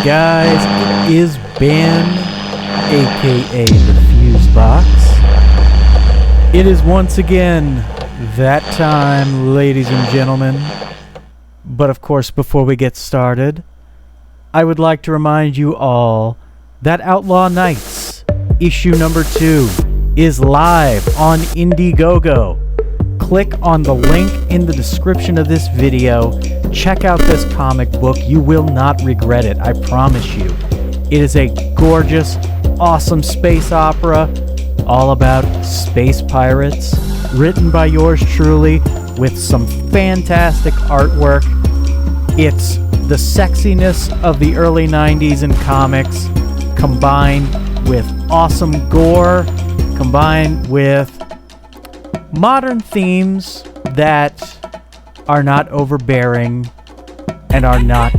guys, it is Ben, aka the Fuse Box. It is once again that time, ladies and gentlemen. But of course, before we get started, I would like to remind you all that Outlaw Nights, issue number 2, is live on Indiegogo. Click on the link in the description of this video. Check out this comic book. You will not regret it, I promise you. It is a gorgeous, awesome space opera all about space pirates, written by yours truly with some fantastic artwork. It's the sexiness of the early 90s in comics combined with awesome gore, combined with modern themes that are not overbearing and are not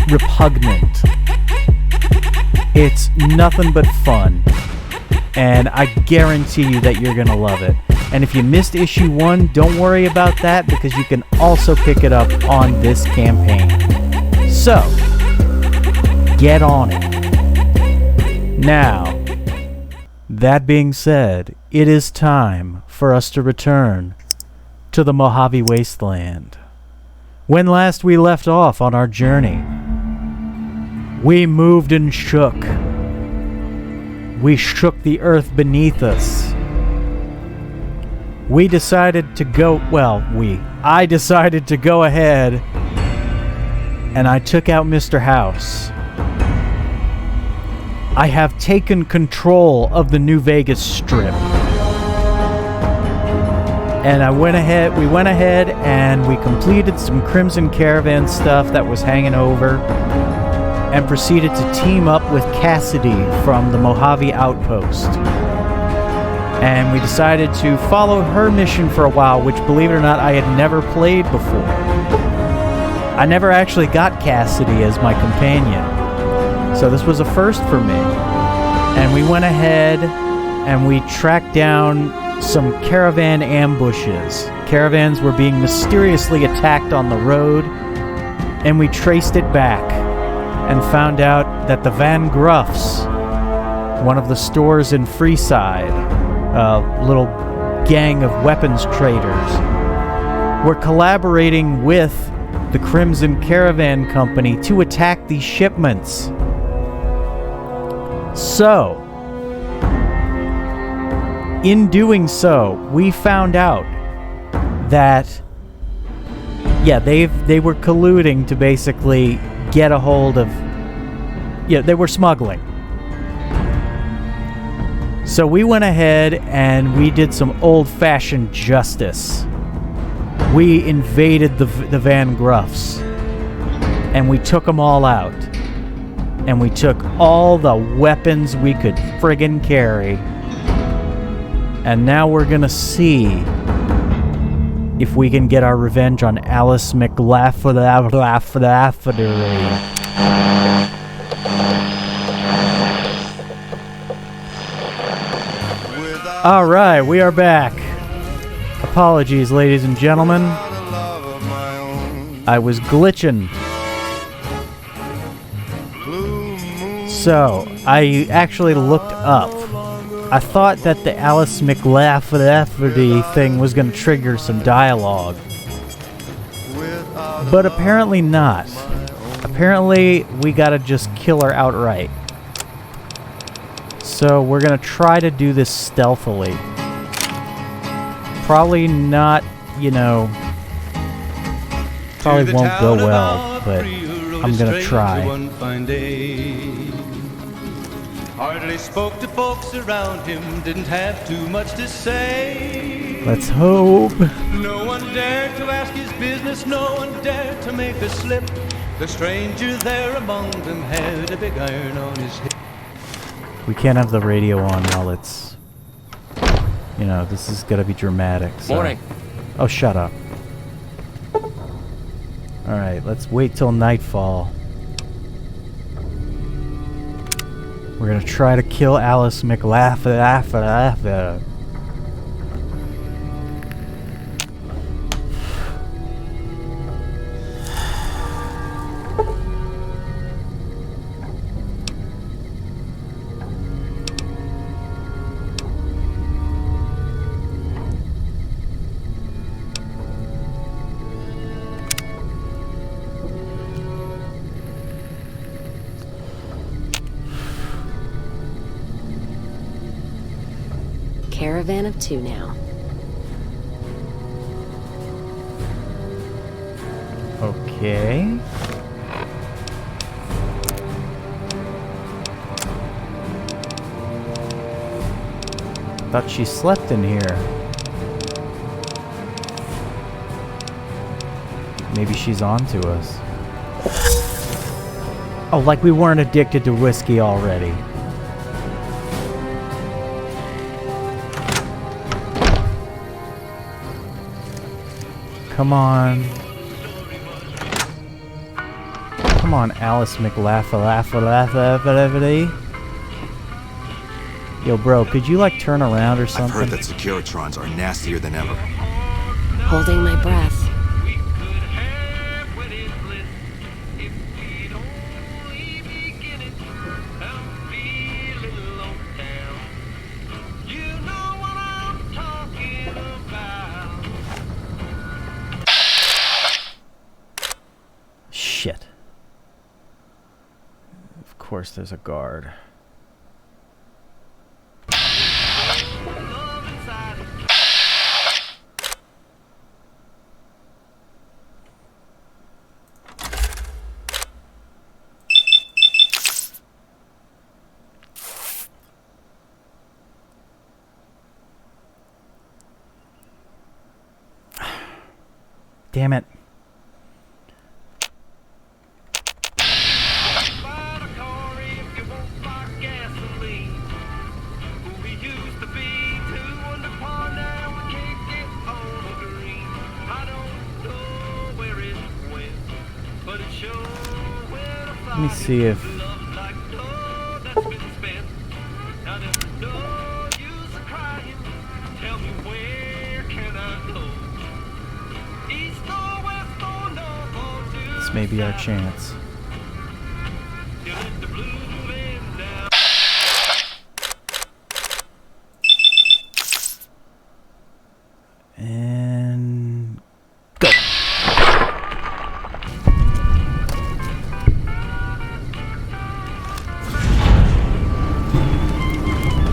repugnant. It's nothing but fun, and I guarantee you that you're gonna love it. And if you missed issue 1, don't worry about that, because you can also pick it up on this campaign. So, get on it. Now, that being said, it is time for us to return to the Mojave Wasteland. When last we left off on our journey, we moved and shook. We shook the earth beneath us. We decided to go, I decided to go ahead and I took out Mr.House. I have taken control of the New Vegas Strip. And we went ahead and we completed some Crimson Caravan stuff that was hanging over and proceeded to team up with Cassidy from the Mojave Outpost. And we decided to follow her mission for a while, which, believe it or not, I had never played before. I never actually got Cassidy as my companion. So this was a first for me. And we went ahead and we tracked down some caravan ambushes. Caravans were being mysteriously attacked on the road, and we traced it back and found out that the Van Gruffs, one of the stores in Freeside, a little gang of weapons traders, were collaborating with the Crimson Caravan Company to attack these shipments. So, in doing so, we found out that, they were colluding to basically get a hold of, they were smuggling. So we went ahead and we did some old-fashioned justice. We invaded the Van Gruffs, and we took them all out. And we took all the weapons we could friggin' carry. And now we're gonna see if we can get our revenge on Alice McLafferty. Alright, we are back. Apologies, ladies and gentlemen. I was glitching. So, I actually looked up. I thought that the Alice McLafferty thing was going to trigger some dialogue. But apparently not. Apparently, we gotta just kill her outright. So, we're going to try to do this stealthily. Probably not, probably won't go well, but I'm going to try. Hardly spoke to folks around him, didn't have too much to say. Let's hope. No one dared to ask his business, no one dared to make a slip. The stranger there among them had a big iron on his hip. We can't have the radio on while it's, this is gonna be dramatic. So. Morning. Oh, shut up. Alright, let's wait till nightfall. We're gonna try to kill Alice McLafferty. caravan of two now. Okay. Thought she slept in here. Maybe she's on to us. Oh, like we weren't addicted to whiskey already. Come on. Come on, Alice McLaughlin. Yo, bro, could you, like, turn around or something? I've heard that Securitrons are nastier than ever. Holding my breath. Shit. Of course there's a guard. Damn it. Let me see if... This may be our chance. And... go!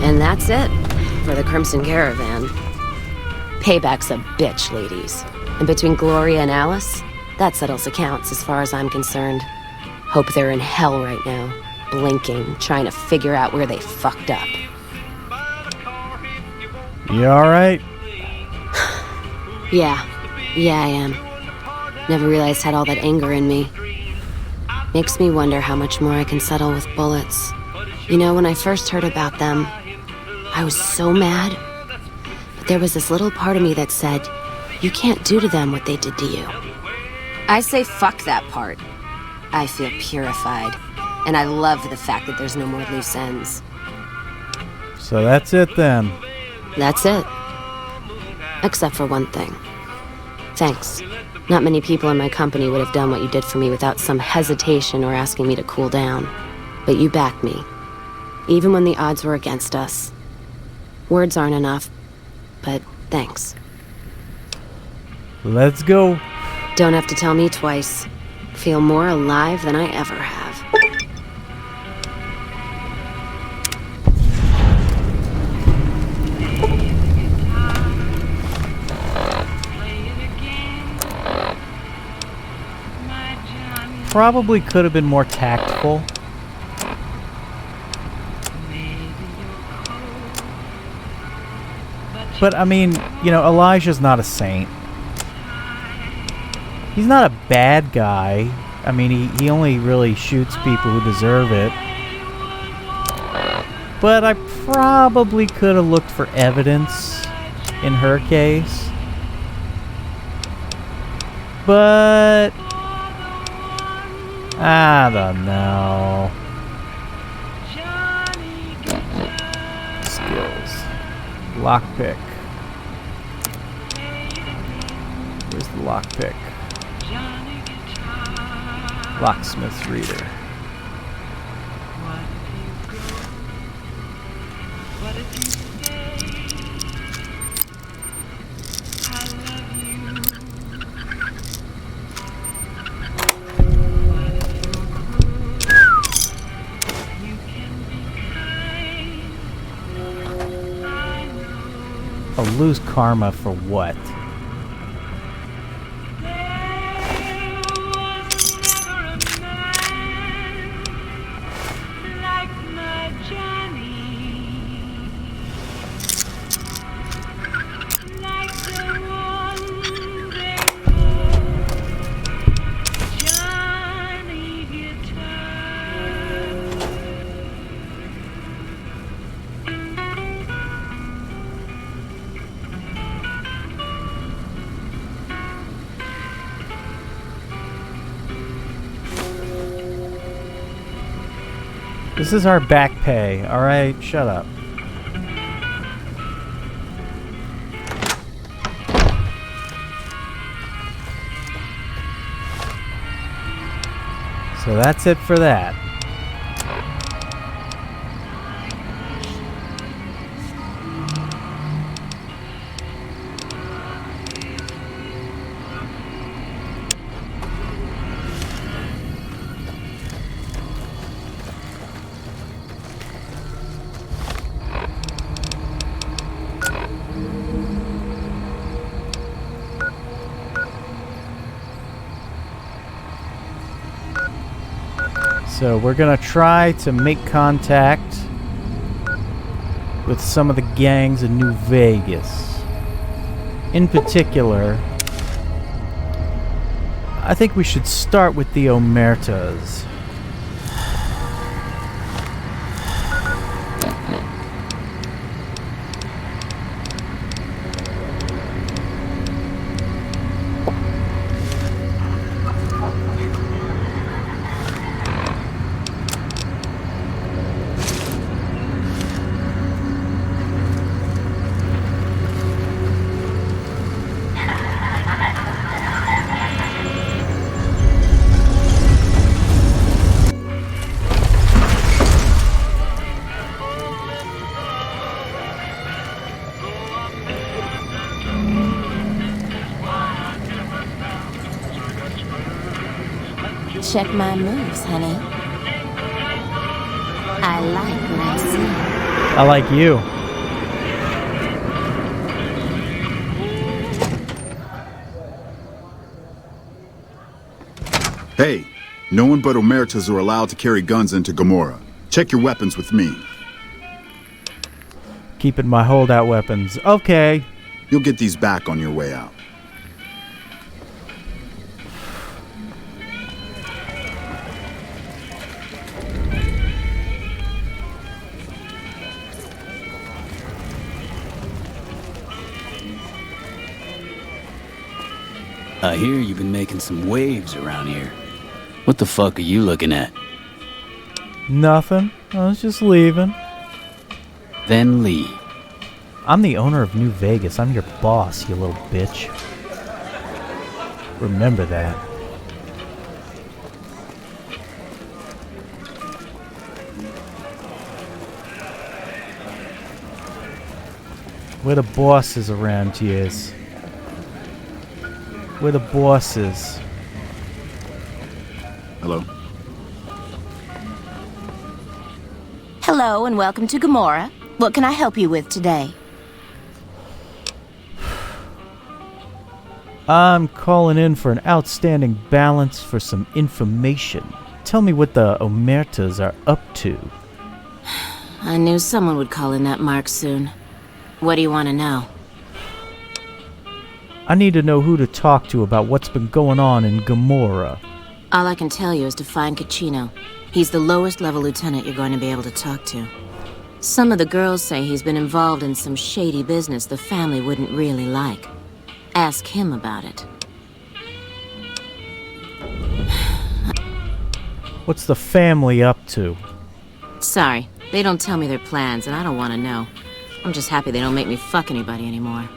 And that's it for the Crimson Caravan. Payback's a bitch, ladies. And between Gloria and Alice, that settles accounts as far as I'm concerned. Hope they're in hell right now, blinking, trying to figure out where they fucked up. You alright? Yeah, I am. Never realized I had all that anger in me. Makes me wonder how much more I can settle with bullets. You know, when I first heard about them, I was so mad. But there was this little part of me that said, you can't do to them what they did to you. I say fuck that part. I feel purified. And I love the fact that there's no more loose ends. So that's it then. That's it. Except for one thing. Thanks. Not many people in my company would have done what you did for me without some hesitation or asking me to cool down. But you backed me. Even when the odds were against us. Words aren't enough, but thanks. Let's go. Don't have to tell me twice. Feel more alive than I ever have. Probably could have been more tactful. But, I mean, you know, Elijah's not a saint. He's not a bad guy. I mean, he only really shoots people who deserve it. But I probably could have looked for evidence in her case. But... I don't know. Skills. Lockpick. Where's the lockpick? Locksmith's reader. I'll lose karma for what? This is our back pay, alright? Shut up. So that's it for that. So we're gonna try to make contact with some of the gangs in New Vegas. In particular, I think we should start with the Omertas. Check my moves, honey. I like what I see. I like you. Hey, no one but Omertas are allowed to carry guns into Gomorrah. Check your weapons with me. Keeping my holdout weapons. Okay. You'll get these back on your way out. I hear you've been making some waves around here. What the fuck are you looking at? Nothing. I was just leaving. Then leave. I'm the owner of New Vegas. I'm your boss, you little bitch. Remember that. We're the bosses around here. We're the bosses. Hello? Hello and welcome to Gomorrah. What can I help you with today? I'm calling in for an outstanding balance for some information. Tell me what the Omertas are up to. I knew someone would call in that mark soon. What do you want to know? I need to know who to talk to about what's been going on in Gomorrah. All I can tell you is to find Caccino. He's the lowest level lieutenant you're going to be able to talk to. Some of the girls say he's been involved in some shady business the family wouldn't really like. Ask him about it. What's the family up to? Sorry, they don't tell me their plans, and I don't want to know. I'm just happy they don't make me fuck anybody anymore.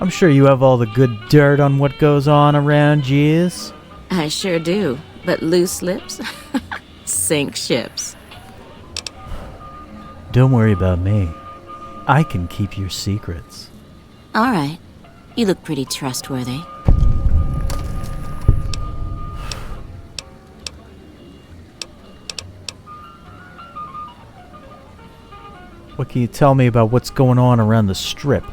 I'm sure you have all the good dirt on what goes on around yous. I sure do, but loose lips sink ships. Don't worry about me. I can keep your secrets. All right. You look pretty trustworthy. What can you tell me about what's going on around the Strip?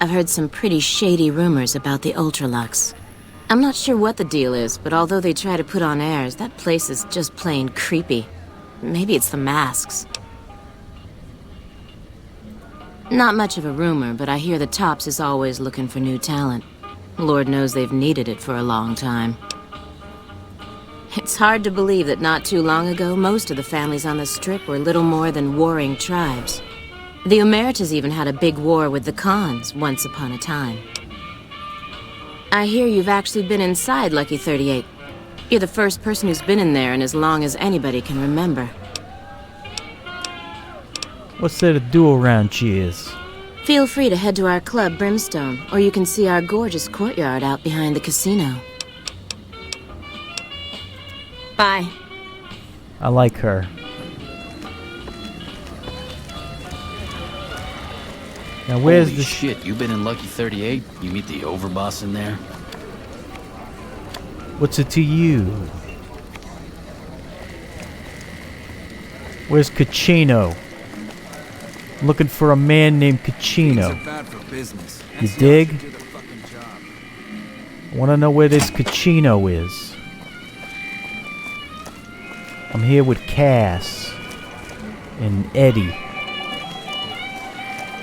I've heard some pretty shady rumors about the ULTRALUX. I'm not sure what the deal is, but although they try to put on airs, that place is just plain creepy. Maybe it's the masks. Not much of a rumor, but I hear the Tops is always looking for new talent. Lord knows they've needed it for a long time. It's hard to believe that not too long ago, most of the families on the Strip were little more than warring tribes. The Emeritus even had a big war with the Khans once upon a time. I hear you've actually been inside Lucky 38. You're the first person who's been in there in as long as anybody can remember. What's there to do around Cheers? Feel free to head to our club, Brimstone, or you can see our gorgeous courtyard out behind the casino. Bye. I like her. Now where's Holy the shit, you been in Lucky 38? You meet the overboss in there? What's it to you? Where's Caccino? I'm looking for a man named Caccino. You dig? I want to know where this Caccino is. I'm here with Cass and Eddie.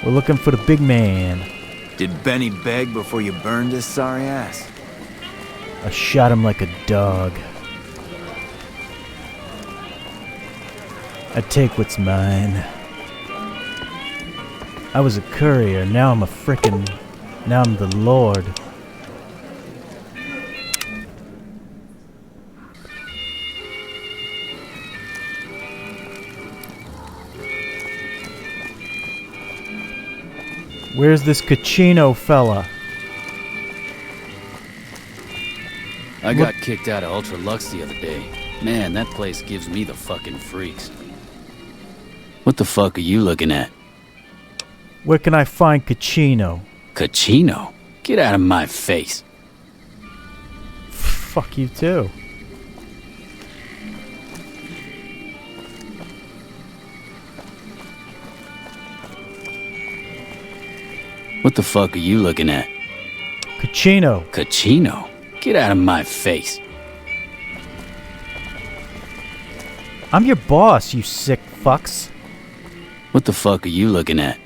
We're looking for the big man. Did Benny beg before you burned his sorry ass? I shot him like a dog. I take what's mine. I was a courier, now I'm now I'm the Lord. Where's this Caccino fella? I got kicked out of ULTRALUX the other day. Man, that place gives me the fucking freaks. What the fuck are you looking at? Where can I find Caccino? Caccino? Get out of my face. Fuck you too. What the fuck are you looking at? Caccino. Caccino? Get out of my face. I'm your boss, you sick fucks. What the fuck are you looking at?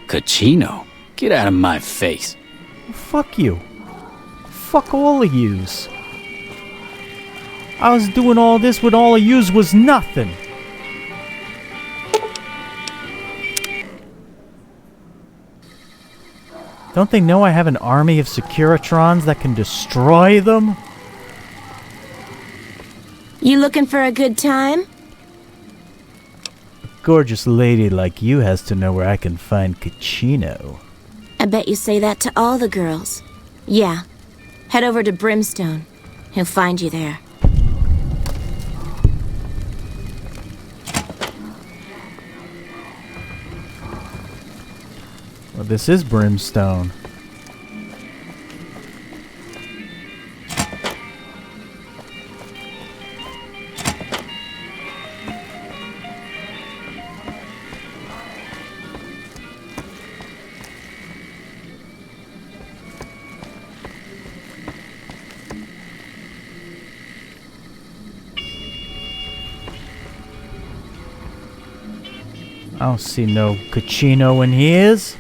Caccino? Get out of my face. Fuck you. Fuck all of yous. I was doing all this when all of yous was nothing. Don't they know I have an army of Securitrons that can destroy them? You looking for a good time? A gorgeous lady like you has to know where I can find Caccino. I bet you say that to all the girls. Yeah. Head over to Brimstone. He'll find you there. Well, this is Brimstone. I don't see no Caccino in his.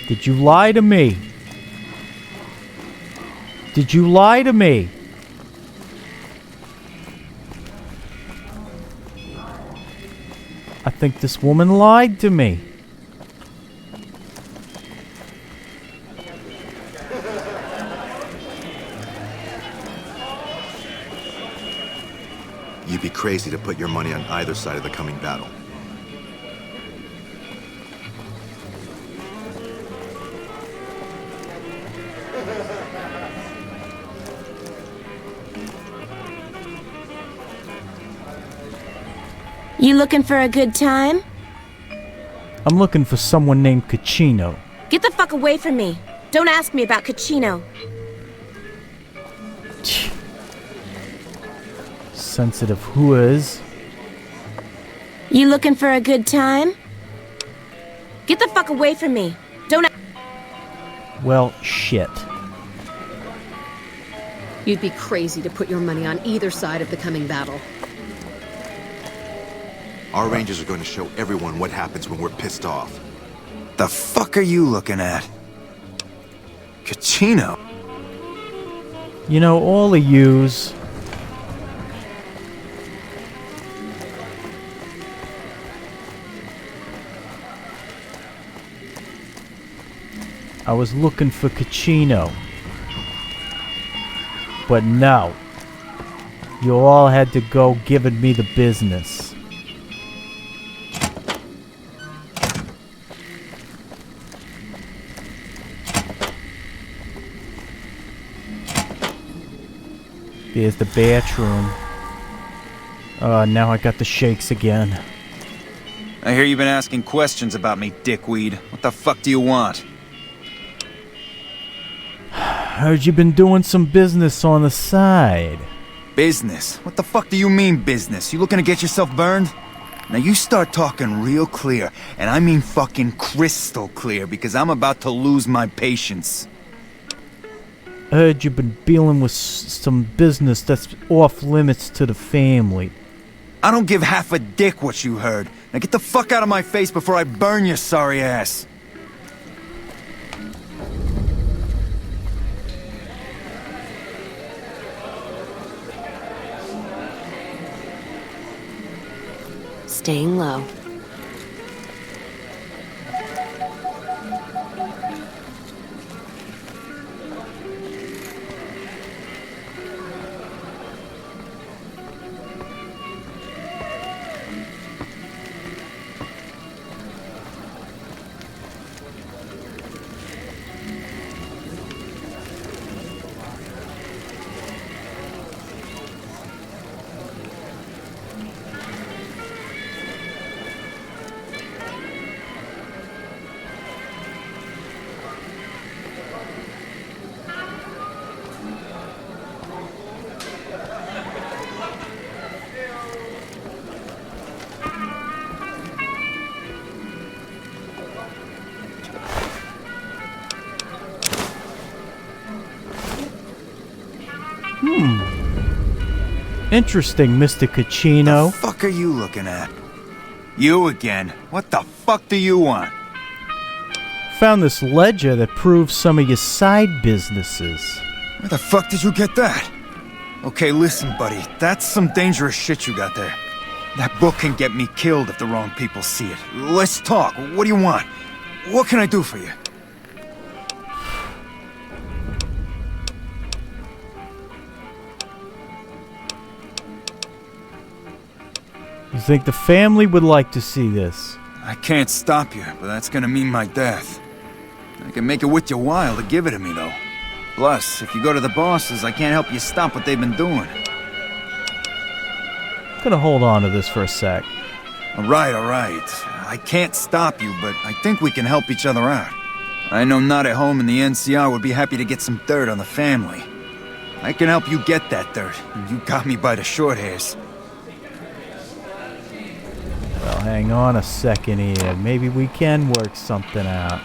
Did you lie to me? Did you lie to me? I think this woman lied to me. You'd be crazy to put your money on either side of the coming battle. You looking for a good time? I'm looking for someone named Caccino. Get the fuck away from me. Don't ask me about Caccino. Sensitive whores. You looking for a good time? Get the fuck away from me. Don't... Well, shit. You'd be crazy to put your money on either side of the coming battle. Our rangers are going to show everyone what happens when we're pissed off. The fuck are you looking at? Kachino? You know, all of yous... I was looking for Kachino. But no. You all had to go giving me the business. There's the bathroom. Now I got the shakes again. I hear you've been asking questions about me, dickweed. What the fuck do you want? Heard you been doing some business on the side. Business? What the fuck do you mean business? You looking to get yourself burned? Now you start talking real clear, and I mean fucking crystal clear, because I'm about to lose my patience. Heard you've been dealing with some business that's off limits to the family. I don't give half a dick what you heard. Now get the fuck out of my face before I burn your sorry ass. Staying low. Interesting, Mr. Kachino. What the fuck are you looking at? You again. What the fuck do you want? Found this ledger that proves some of your side businesses. Where the fuck did you get that? Okay, listen, buddy. That's some dangerous shit you got there. That book can get me killed if the wrong people see it. Let's talk. What do you want? What can I do for you? You think the family would like to see this? I can't stop you, but that's gonna mean my death. I can make it worth your while to give it to me, though. Plus, if you go to the bosses, I can't help you stop what they've been doing. Gonna hold on to this for a sec. All right. I can't stop you, but I think we can help each other out. I know Not at Home and the NCR would be happy to get some dirt on the family. I can help you get that dirt, and you got me by the short hairs. Well, hang on a second here. Maybe we can work something out.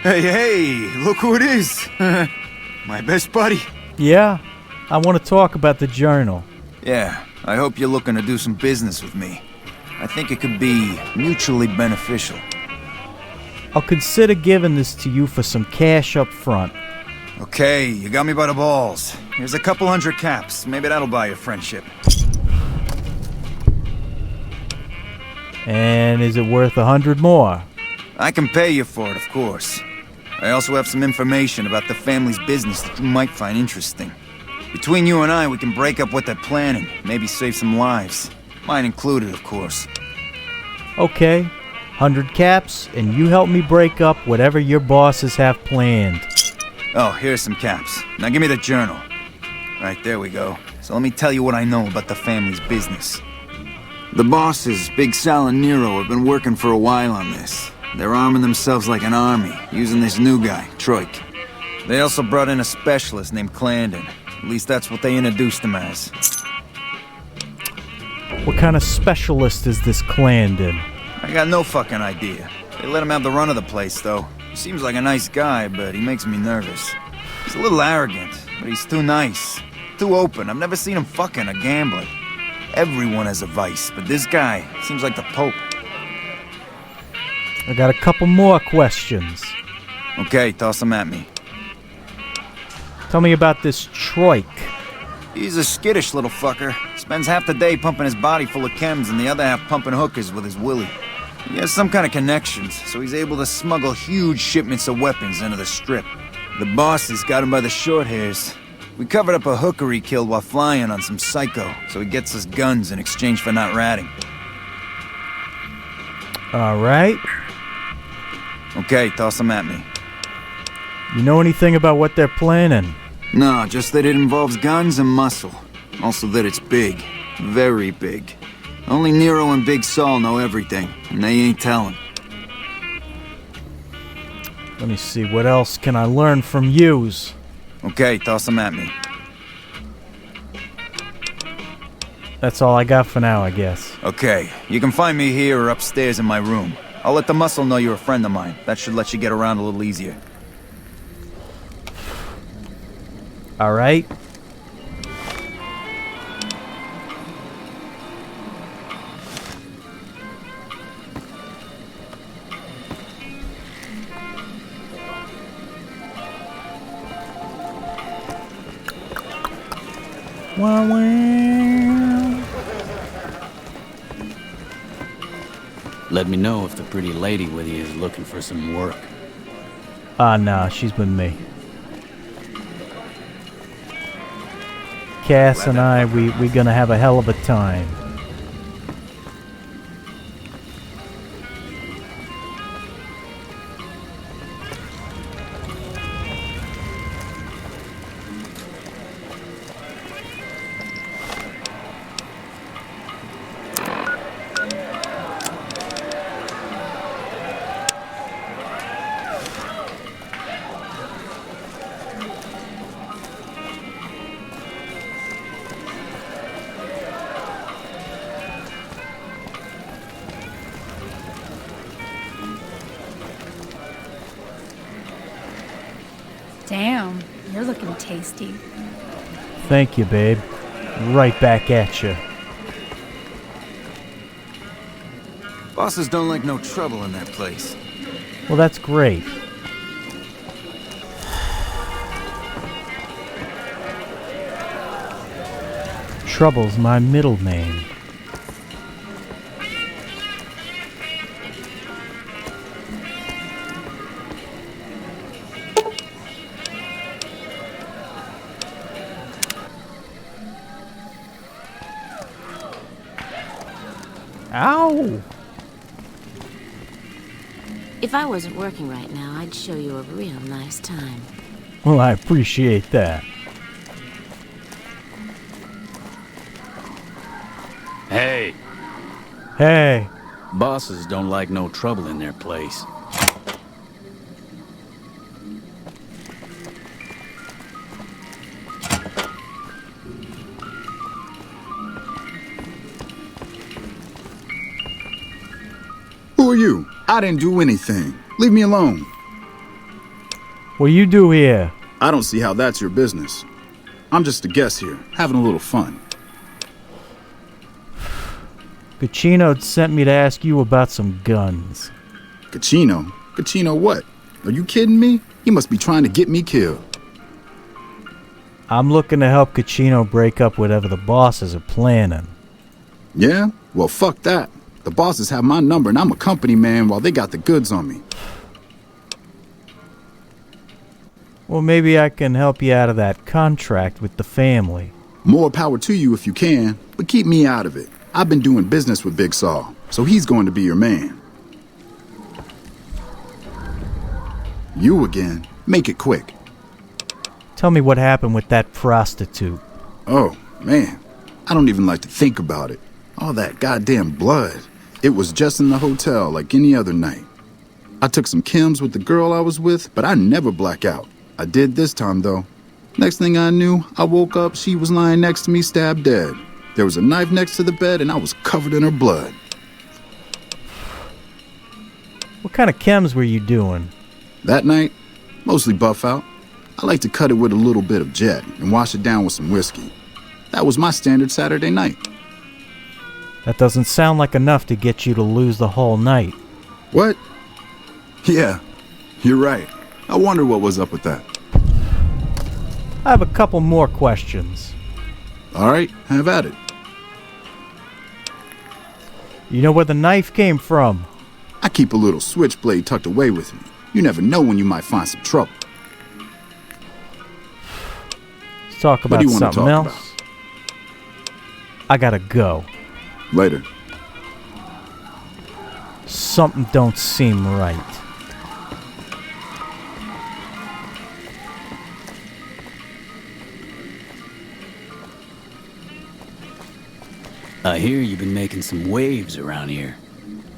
Hey, look who it is. My best buddy. Yeah, I want to talk about the journal. Yeah, I hope you're looking to do some business with me. I think it could be mutually beneficial. I'll consider giving this to you for some cash up front. Okay, you got me by the balls. Here's a couple hundred caps. Maybe that'll buy you friendship. And is it worth 100 more? I can pay you for it, of course. I also have some information about the family's business that you might find interesting. Between you and I, we can break up what they're planning, maybe save some lives. Mine included, of course. Okay, 100 caps, and you help me break up whatever your bosses have planned. Oh, here's some caps. Now give me the journal. Right, there we go. So let me tell you what I know about the family's business. The bosses, Big Sal and Nero, have been working for a while on this. They're arming themselves like an army, using this new guy, Troik. They also brought in a specialist named Clandon. At least that's what they introduced him as. What kind of specialist is this Clandon? I got no fucking idea. They let him have the run of the place, though. He seems like a nice guy, but he makes me nervous. He's a little arrogant, but he's too nice. Too open. I've never seen him fucking a gambler. Everyone has a vice, but this guy seems like the Pope. I got a couple more questions. Okay, toss them at me. Tell me about this Troik. He's a skittish little fucker. Spends half the day pumping his body full of chems and the other half pumping hookers with his willy. He has some kind of connections, so he's able to smuggle huge shipments of weapons into the Strip. The bosses got him by the short hairs. We covered up a hooker he killed while flying on some psycho, so he gets us guns in exchange for not ratting. All right. Okay, toss them at me. You know anything about what they're planning? No, just that it involves guns and muscle. Also that it's big. Very big. Only Nero and Big Saul know everything, and they ain't telling. Let me see, what else can I learn from yous? Okay, toss them at me. That's all I got for now, I guess. Okay, you can find me here or upstairs in my room. I'll let the muscle know you're a friend of mine. That should let you get around a little easier. All right. Wow, wow. Let me know if the pretty lady with you is looking for some work. Nah, she's with me. Cass and I, we gonna have a hell of a time. Damn, you're looking tasty. Thank you, babe. Right back at you. Bosses don't like no trouble in that place. Well, that's great. Trouble's my middle name. Ow! If I wasn't working right now, I'd show you a real nice time. Well, I appreciate that. Hey, Hey, bosses don't like no trouble in their place. Who are you? I didn't do anything. Leave me alone. what do you do here? I don't see how that's your business. I'm just a guest here, having a little fun. Gachino sent me to ask you about some guns. Gachino? Gachino what? Are you kidding me? He must be trying to get me killed. I'm looking to help Gachino break up whatever the bosses are planning. Yeah? Well, fuck that. The bosses have my number and I'm a company man while they got the goods on me. Well, maybe I can help you out of that contract with the family. More power to you if you can, but keep me out of it. I've been doing business with Big Saul, so he's going to be your man. You again? Make it quick. Tell me what happened with that prostitute. Oh, man. I don't even like to think about it. All that goddamn blood. It was just in the hotel like any other night. I took some chems with the girl I was with, but I never black out. I did this time, though. Next thing I knew, I woke up, she was lying next to me, stabbed dead. There was a knife next to the bed, and I was covered in her blood. What kind of chems were you doing? That night, mostly buff out. I like to cut it with a little bit of jet and wash it down with some whiskey. That was my standard Saturday night. That doesn't sound like enough to get you to lose the whole night. What? Yeah, you're right. I wonder what was up with that. I have a couple more questions. All right, have at it. You know where the knife came from? I keep a little switchblade tucked away with me. You never know when you might find some trouble. Let's talk about something else. I gotta go. Later. Something don't seem right. I hear you've been making some waves around here.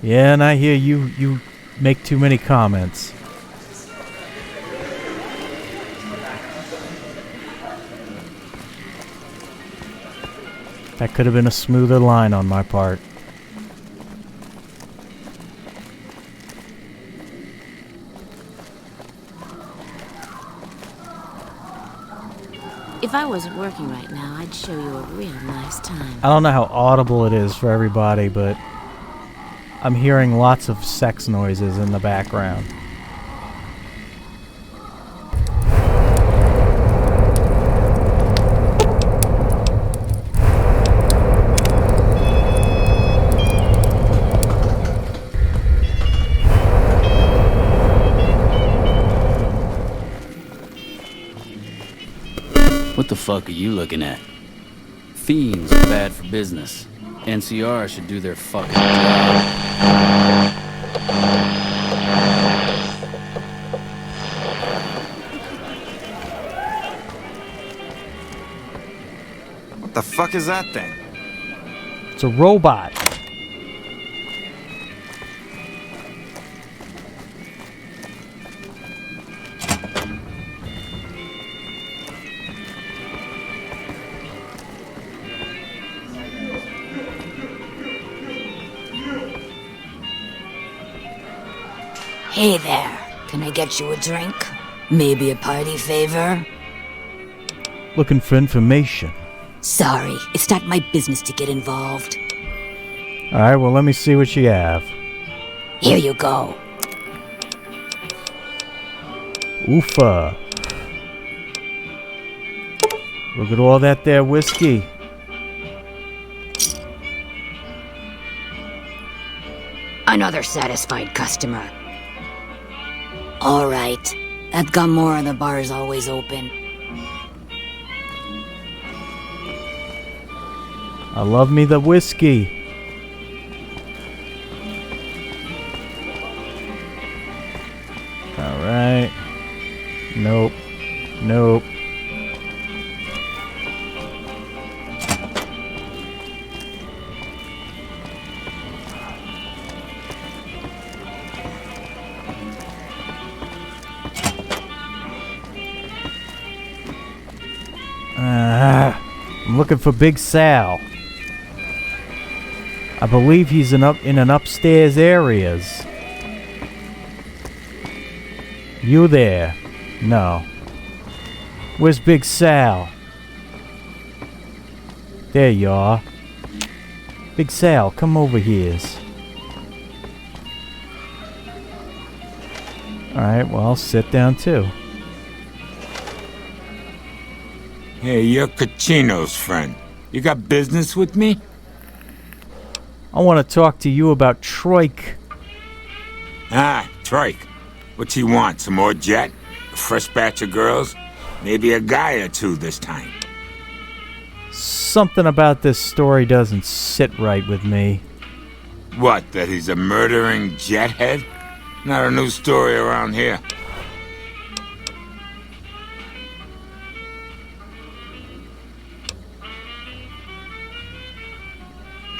Yeah, and I hear you make too many comments. That could have been a smoother line on my part. If I wasn't working right now, I'd show you a real nice time. I don't know how audible it is for everybody, but I'm hearing lots of sex noises in the background. What the fuck are you looking at? Fiends are bad for business. NCR should do their fucking job. What the fuck is that thing? It's a robot. Hey there, can I get you a drink? Maybe a party favor? Looking for information. Sorry, it's not my business to get involved. Alright, well let me see what you have. Here you go. Oofa. Look at all that there whiskey. Another satisfied customer. All right, at Gomorrah the bar's always open. I love me the whiskey. Alright. Nope. Nope. I'm looking for Big Sal. I believe he's in an upstairs areas. You there? No. Where's Big Sal? There you are. Big Sal, come over here. Alright, well, I'll sit down too. Hey, you're Cacino's friend. You got business with me? I want to talk to you about Troik. Ah, Troik. What's he want? Some more jet? A fresh batch of girls? Maybe a guy or two this time. Something about this story doesn't sit right with me. What, that he's a murdering jethead? Not a new story around here.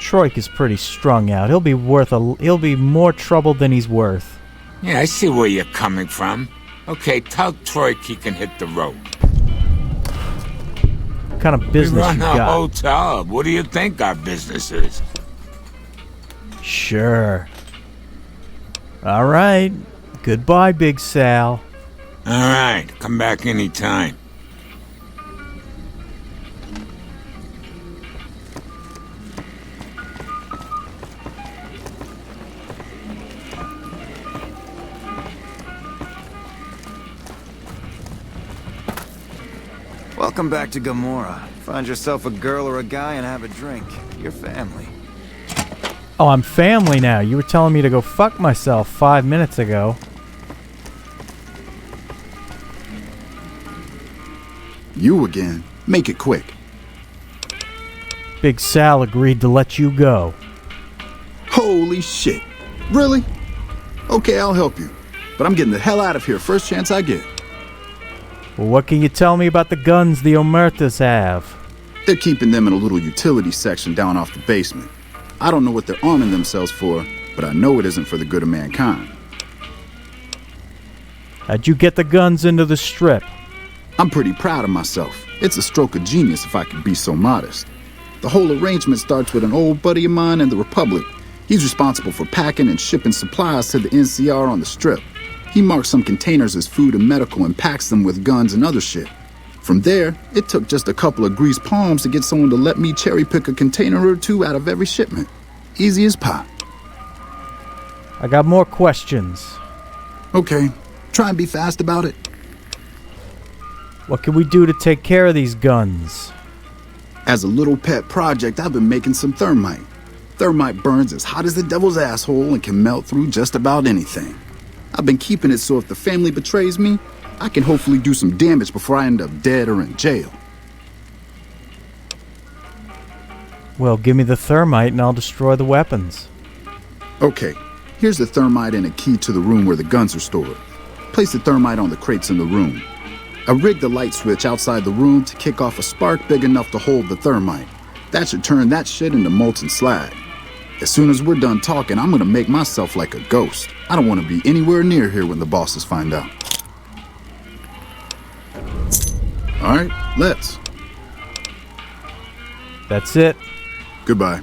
Troik is pretty strung out. He'll be more trouble than he's worth. Yeah, I see where you're coming from. Okay, tell Troik he can hit the road. What kind of We business run you a got? hotel. What do you think our business is? Sure. All right. Goodbye, Big Sal. All right, come back anytime. Welcome back to Gomorrah. Find yourself a girl or a guy and have a drink. Your family. Oh, I'm family now. You were telling me to go fuck myself 5 minutes ago. You again. Make it quick. Big Sal agreed to let you go. Holy shit. Really? Okay, I'll help you. But I'm getting the hell out of here first chance I get. Well, what can you tell me about the guns the Omertas have? They're keeping them in a little utility section down off the basement. I don't know what they're arming themselves for, but I know it isn't for the good of mankind. How'd you get the guns into the strip? I'm pretty proud of myself. It's a stroke of genius if I could be so modest. The whole arrangement starts with an old buddy of mine in the Republic. He's responsible for packing and shipping supplies to the NCR on the strip. He marks some containers as food and medical and packs them with guns and other shit. From there, it took just a couple of greased palms to get someone to let me cherry pick a container or two out of every shipment. Easy as pie. I got more questions. Okay, try and be fast about it. What can we do to take care of these guns? As a little pet project, I've been making some thermite. Thermite burns as hot as the devil's asshole and can melt through just about anything. I've been keeping it so if the family betrays me, I can hopefully do some damage before I end up dead or in jail. Well, give me the thermite and I'll destroy the weapons. Okay, here's the thermite and a key to the room where the guns are stored. Place the thermite on the crates in the room. I rigged the light switch outside the room to kick off a spark big enough to hold the thermite. That should turn that shit into molten slag. As soon as we're done talking, I'm gonna make myself like a ghost. I don't want to be anywhere near here when the bosses find out. All right, let's. That's it. Goodbye.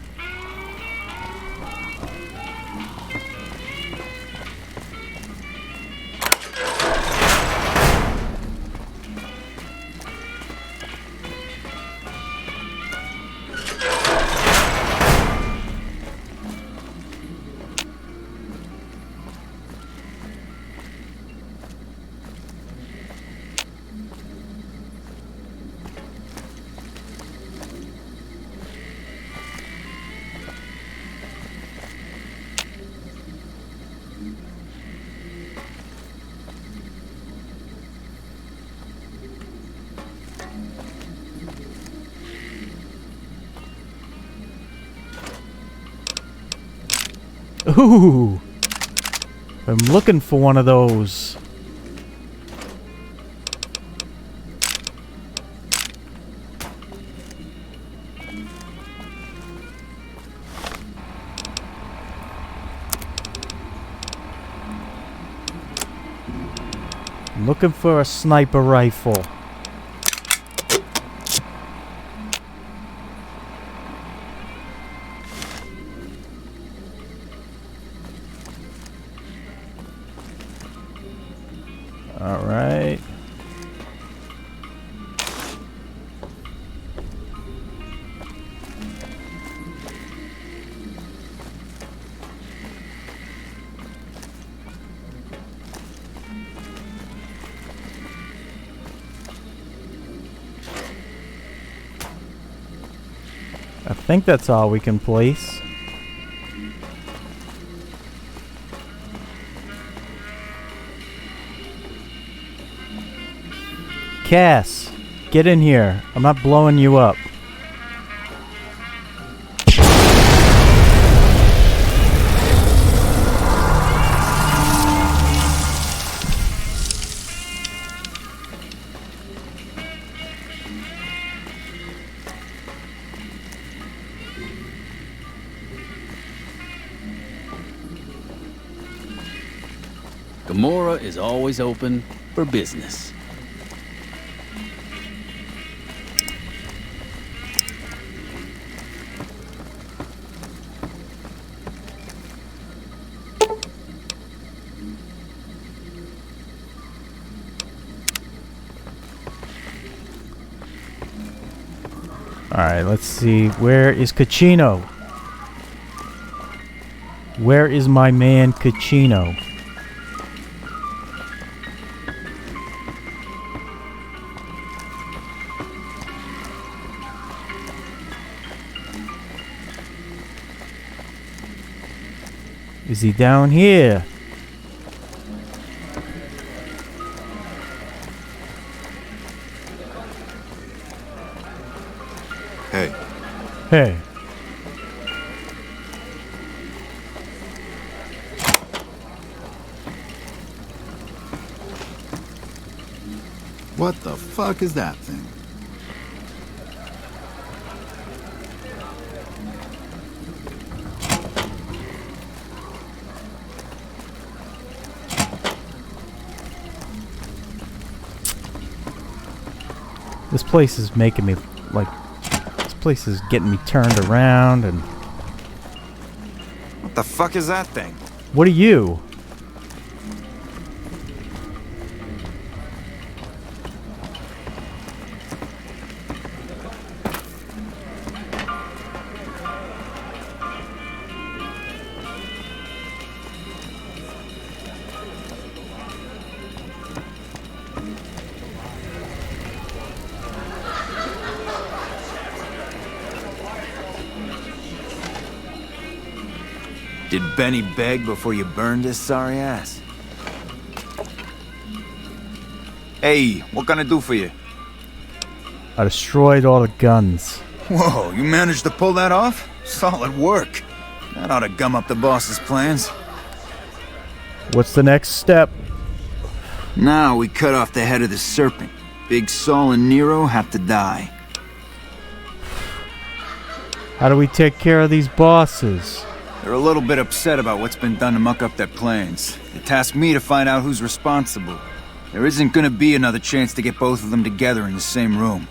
Ooh! I'm looking for one of those. I'm looking for a sniper rifle. Alright. I think that's all we can place. Cass, get in here. I'm not blowing you up. Gomorrah is always open for business. Alright, let's see. Where is Cachino? Where is my man Cachino? Is he down here? Hey. Hey. What the fuck is that thing? This place is making me, like, this place is getting me turned around and... What the fuck is that thing? What are you? Did Benny beg before you burned his sorry ass? Hey, what can I do for you? I destroyed all the guns. Whoa, you managed to pull that off? Solid work. That ought to gum up the boss's plans. What's the next step? Now we cut off the head of the serpent. Big Saul and Nero have to die. How do we take care of these bosses? They're a little bit upset about what's been done to muck up their plans. They tasked me to find out who's responsible. There isn't gonna be another chance to get both of them together in the same room.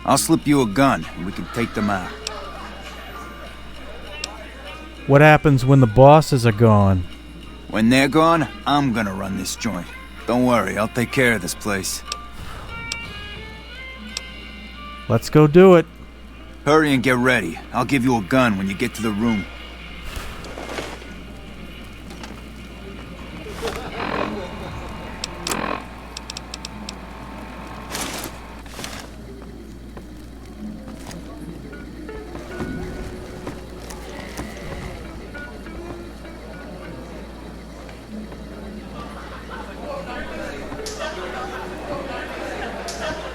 I'll slip you a gun, and we can take them out. What happens when the bosses are gone? When they're gone, I'm gonna run this joint. Don't worry, I'll take care of this place. Let's go do it. Hurry and get ready. I'll give you a gun when you get to the room.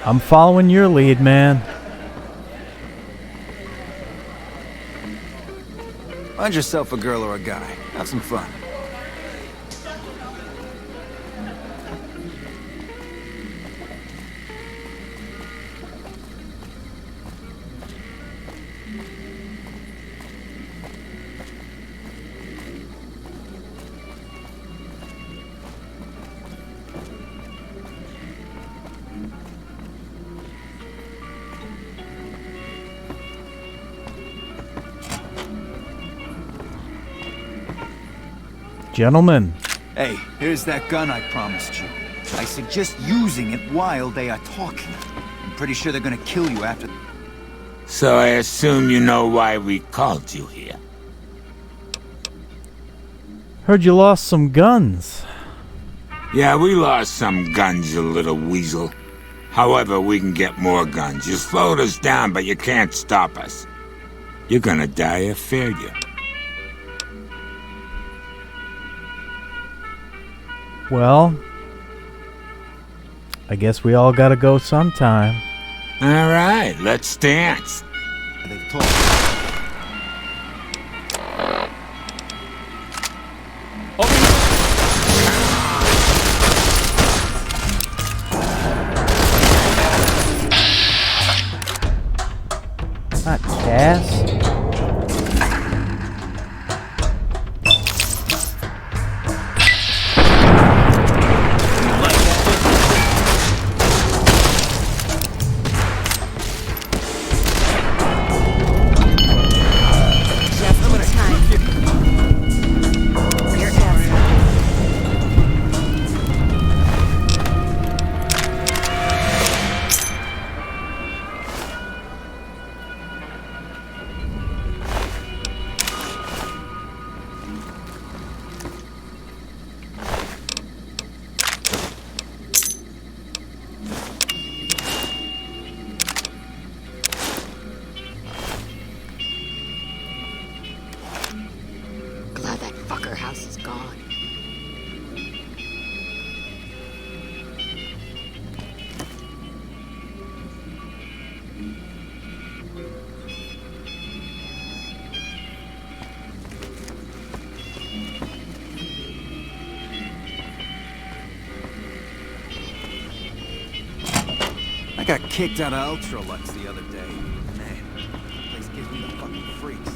I'm following your lead, man. Find yourself a girl or a guy. Have some fun. Gentlemen. Hey, here's that gun I promised you. I suggest using it while they are talking. I'm pretty sure they're gonna kill you after... So I assume you know why we called you here. Heard you lost some guns. Yeah, we lost some guns, you little weasel. However, we can get more guns. You slowed us down, but you can't stop us. You're gonna die of failure. Well, I guess we all gotta go sometime. All right, let's dance. They've talked. Not Cass. Mr.House is gone. I got kicked out of Ultralux the other day. Man, that place gives me the fucking freaks.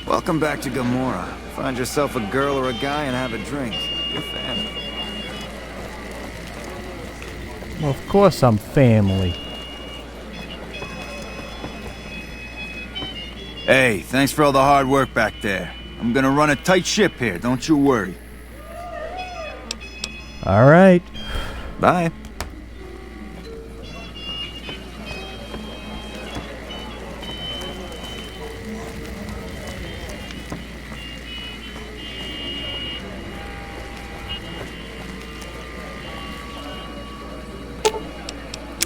Welcome back to Gamora. Find yourself a girl or a guy and have a drink. Your family. Well, of course I'm family. Hey, thanks for all the hard work back there. I'm gonna run a tight ship here, don't you worry. All right. Bye.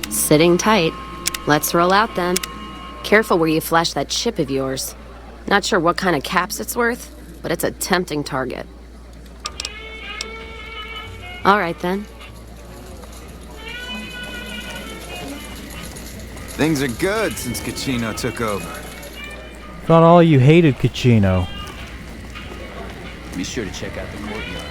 Sitting tight. Let's roll out then. Careful where you flash that chip of yours. Not sure what kind of caps it's worth, but it's a tempting target. All right then. Things are good since Caccino took over. Thought all you hated Caccino. Be sure to check out the courtyard.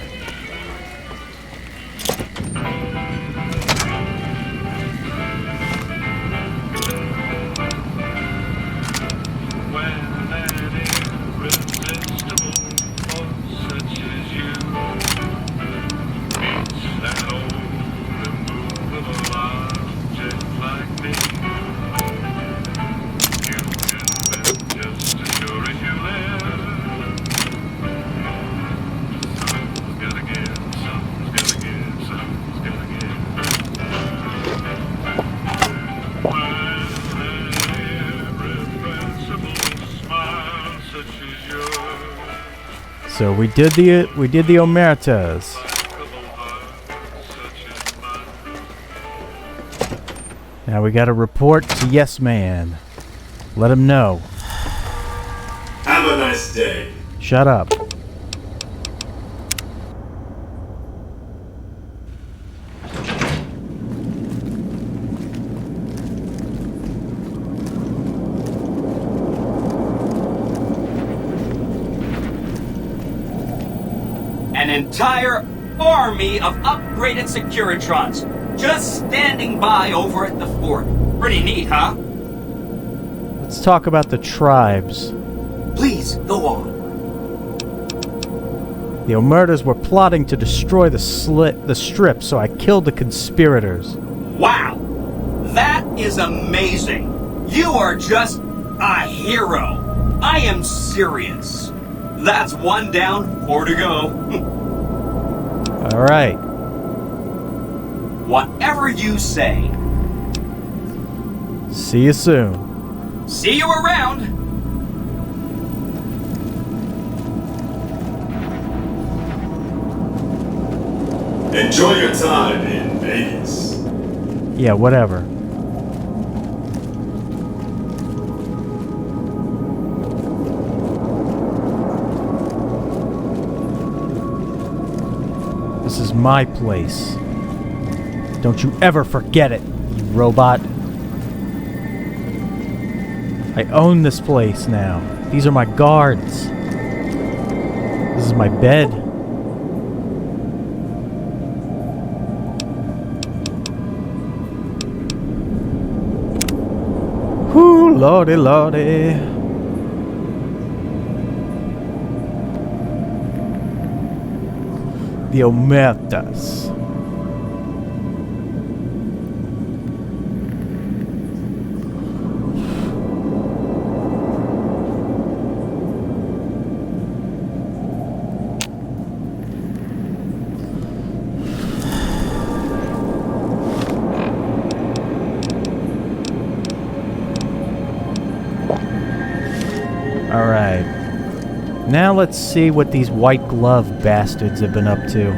So we did the omertas. Now we got to report to Yes Man. Let him know. Have a nice day. Shut up. An entire army of upgraded Securitrons just standing by over at the fort. Pretty neat, huh? Let's talk about the tribes. Please, go on. The Omertas were plotting to destroy the strip, so I killed the conspirators. Wow! That is amazing! You are just a hero! I am serious. That's one down, 4 to go. Alright. Whatever you say. See you soon. See you around! Enjoy your time in Vegas. Yeah, whatever. This is my place. Don't you ever forget it, you robot. I own this place now. These are my guards. This is my bed. Whoo, lordy, lordy. The omertas. Alright. Now let's see what these white glove bastards have been up to.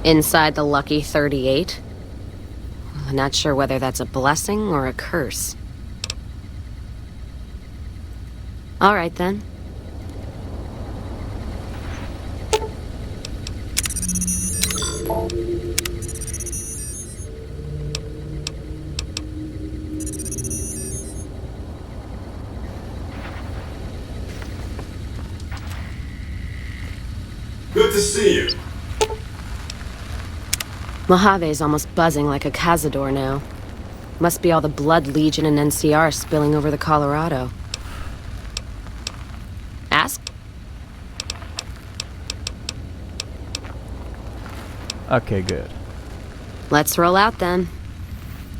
Inside the lucky 38? I'm not sure whether that's a blessing or a curse. All right, then. Good to see you. Mojave's almost buzzing like a cazador now. Must be all the Blood Legion and NCR spilling over the Colorado. Ask? Okay, good. Let's roll out then.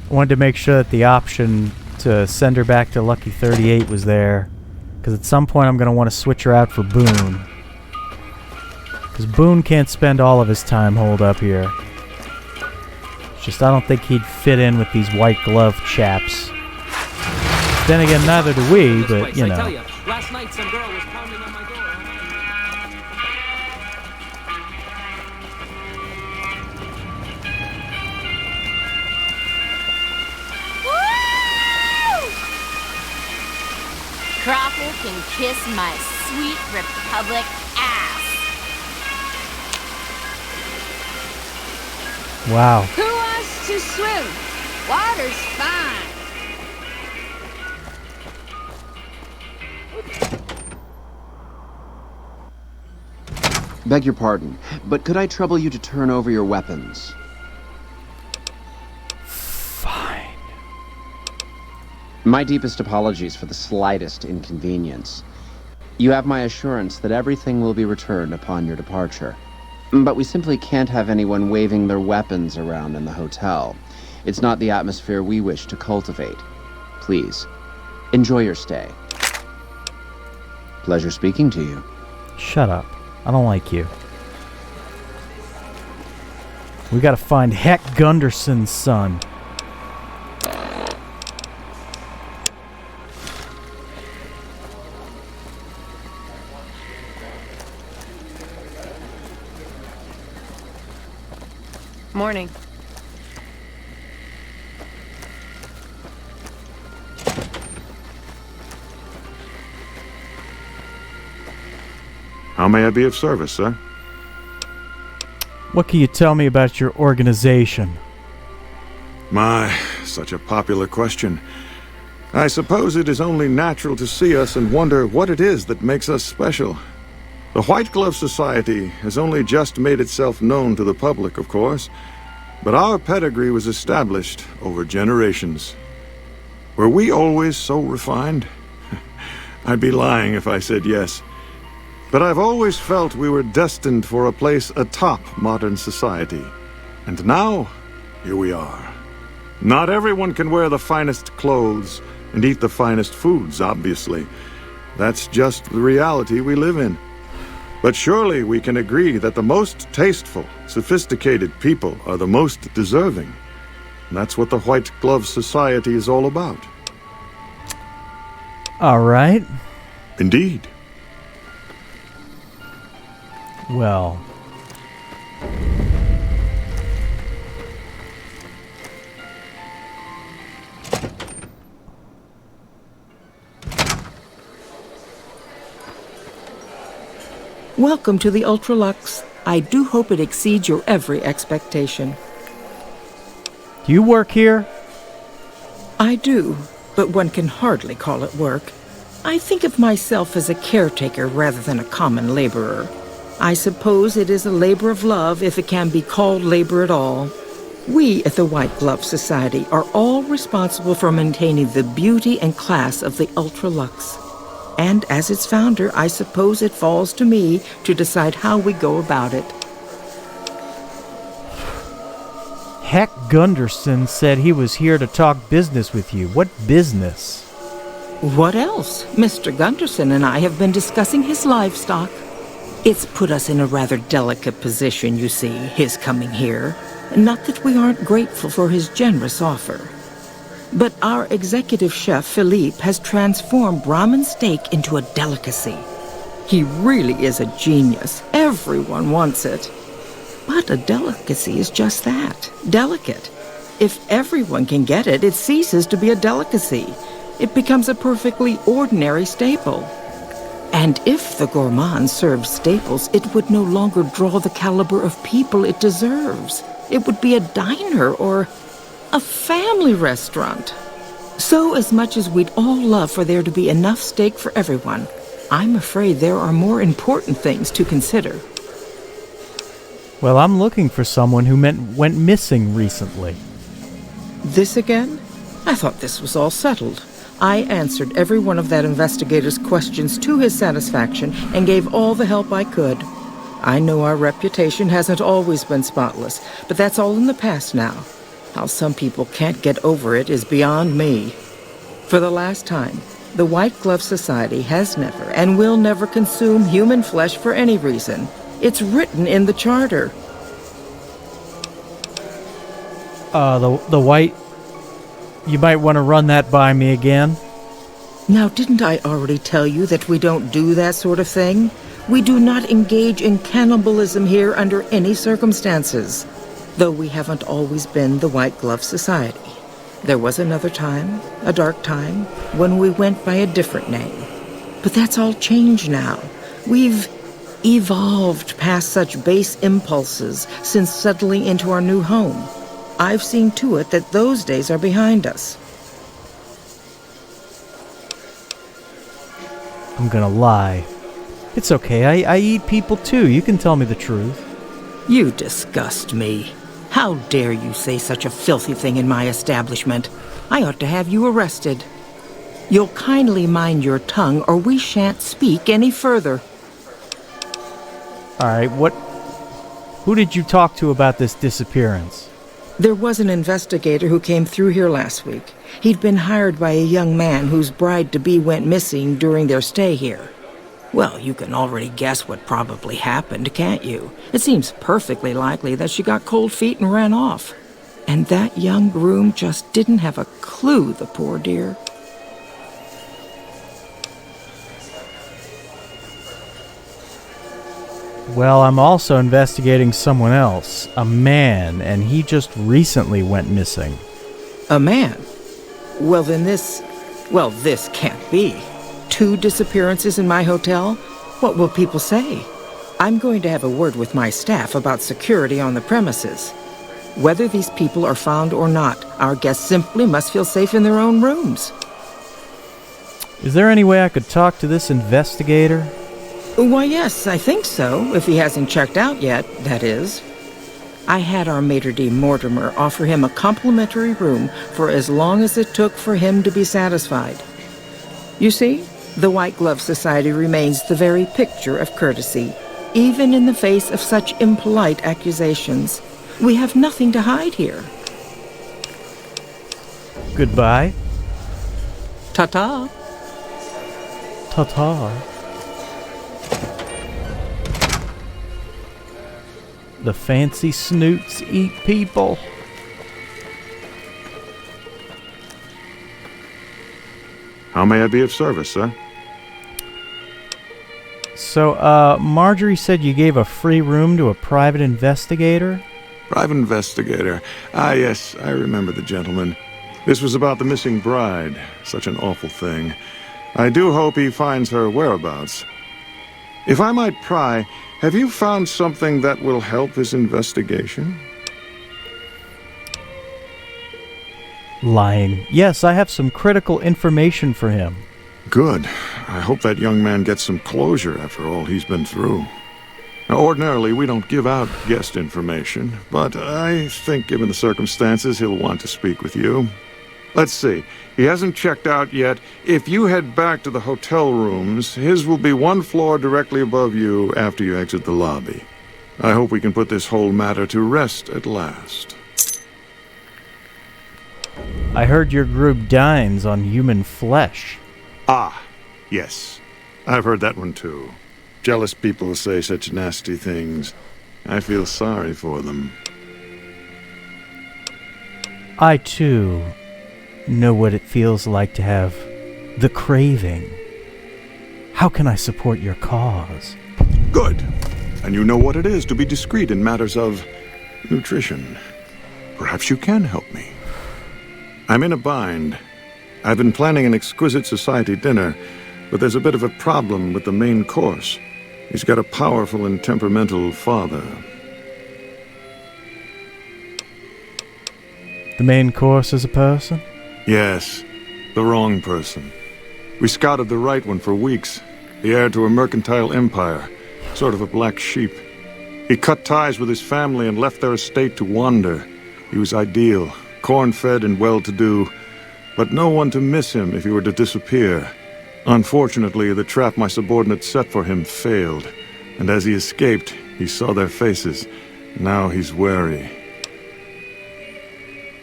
I wanted to make sure that the option to send her back to Lucky 38 was there. Because at some point I'm going to want to switch her out for Boone. Because Boone can't spend all of his time holed up here. It's just I don't think he'd fit in with these white glove chaps. Then again, neither do we, but you know. Last night some girl was pounding on my door. Crocker can kiss my sweet Republic ass. Wow. Who wants to swim? Water's fine. Beg your pardon, but could I trouble you to turn over your weapons? Fine. My deepest apologies for the slightest inconvenience. You have my assurance that everything will be returned upon your departure. But we simply can't have anyone waving their weapons around in the hotel. It's not the atmosphere we wish to cultivate. Please, enjoy your stay. Pleasure speaking to you. Shut up. I don't like you. We gotta find Heck Gunderson's son. Morning. How may I be of service, sir? What can you tell me about your organization? My, such a popular question. I suppose it is only natural to see us and wonder what it is that makes us special. The White Glove Society has only just made itself known to the public, of course, but our pedigree was established over generations. Were we always so refined? I'd be lying if I said yes. But I've always felt we were destined for a place atop modern society. And now, here we are. Not everyone can wear the finest clothes and eat the finest foods, obviously. That's just the reality we live in. But surely we can agree that the most tasteful, sophisticated people are the most deserving. And that's what the White Glove Society is all about. All right. Indeed. Well. Welcome to the Ultralux. I do hope it exceeds your every expectation. Do you work here? I do, but one can hardly call it work. I think of myself as a caretaker rather than a common laborer. I suppose it is a labor of love if it can be called labor at all. We at the White Glove Society are all responsible for maintaining the beauty and class of the Ultralux. And as its founder, I suppose it falls to me to decide how we go about it. Heck Gunderson said he was here to talk business with you. What business? What else? Mr. Gunderson and I have been discussing his livestock. It's put us in a rather delicate position, you see, his coming here. Not that we aren't grateful for his generous offer. But our executive chef, Philippe, has transformed Brahmin steak into a delicacy. He really is a genius. Everyone wants it. But a delicacy is just that, delicate. If everyone can get it, it ceases to be a delicacy. It becomes a perfectly ordinary staple. And if the gourmand served staples, it would no longer draw the caliber of people it deserves. It would be a diner or a family restaurant. So as much as we'd all love for there to be enough steak for everyone, I'm afraid there are more important things to consider. Well, I'm looking for someone who went missing recently. This again? I thought this was all settled. I answered every one of that investigator's questions to his satisfaction and gave all the help I could. I know our reputation hasn't always been spotless, but that's all in the past now. How some people can't get over it is beyond me. For the last time, the White Glove Society has never and will never consume human flesh for any reason. It's written in the charter. The white... You might want to run that by me again. Now, didn't I already tell you that we don't do that sort of thing? We do not engage in cannibalism here under any circumstances. Though we haven't always been the White Glove Society. There was another time, a dark time, when we went by a different name. But that's all changed now. We've evolved past such base impulses since settling into our new home. I've seen to it that those days are behind us. I'm gonna lie. It's okay, I eat people too. You can tell me the truth. You disgust me. How dare you say such a filthy thing in my establishment? I ought to have you arrested. You'll kindly mind your tongue or we shan't speak any further. Alright, who did you talk to about this disappearance? There was an investigator who came through here last week. He'd been hired by a young man whose bride-to-be went missing during their stay here. Well, you can already guess what probably happened, can't you? It seems perfectly likely that she got cold feet and ran off. And that young groom just didn't have a clue, the poor dear. Well, I'm also investigating someone else, a man, and he just recently went missing. A man? Well, then this can't be. 2 disappearances in my hotel? What will people say? I'm going to have a word with my staff about security on the premises. Whether these people are found or not, our guests simply must feel safe in their own rooms. Is there any way I could talk to this investigator? Why, yes, I think so, if he hasn't checked out yet, that is. I had our maitre d' Mortimer offer him a complimentary room for as long as it took for him to be satisfied. You see, the White Glove Society remains the very picture of courtesy, even in the face of such impolite accusations. We have nothing to hide here. Goodbye. Ta-ta. Ta-ta. The fancy snoots eat people. How may I be of service, sir? So, Marjorie said you gave a free room to a private investigator? Private investigator. Ah, yes, I remember the gentleman. This was about the missing bride. Such an awful thing. I do hope he finds her whereabouts. If I might pry, have you found something that will help his investigation? Lying. Yes, I have some critical information for him. Good. I hope that young man gets some closure after all he's been through. Now, ordinarily, we don't give out guest information, but I think given the circumstances, he'll want to speak with you. Let's see. He hasn't checked out yet. If you head back to the hotel rooms, his will be one floor directly above you after you exit the lobby. I hope we can put this whole matter to rest at last. I heard your group dines on human flesh. Ah, yes. I've heard that one too. Jealous people say such nasty things. I feel sorry for them. I, too, know what it feels like to have the craving. How can I support your cause? Good. And you know what it is to be discreet in matters of nutrition. Perhaps you can help me. I'm in a bind. I've been planning an exquisite society dinner, but there's a bit of a problem with the main course. He's got a powerful and temperamental father. The main course is a person? Yes, the wrong person. We scouted the right one for weeks. The heir to a mercantile empire, sort of a black sheep. He cut ties with his family and left their estate to wander. He was ideal, corn-fed and well-to-do, but no one to miss him if he were to disappear. Unfortunately, the trap my subordinates set for him failed, and as he escaped, he saw their faces. Now he's wary.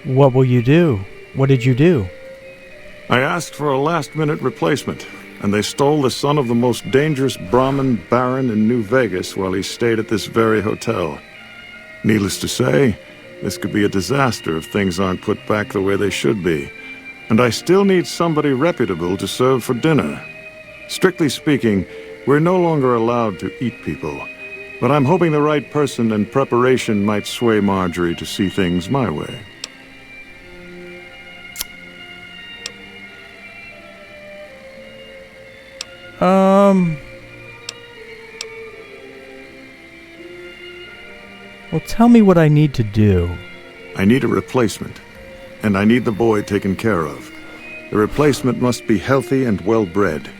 What will you do? What did you do? I asked for a last-minute replacement, and they stole the son of the most dangerous Brahmin baron in New Vegas while he stayed at this very hotel. Needless to say, this could be a disaster if things aren't put back the way they should be. And I still need somebody reputable to serve for dinner. Strictly speaking, we're no longer allowed to eat people, but I'm hoping the right person and preparation might sway Marjorie to see things my way. Well, tell me what I need to do. I need a replacement, and I need the boy taken care of. The replacement must be healthy and well-bred.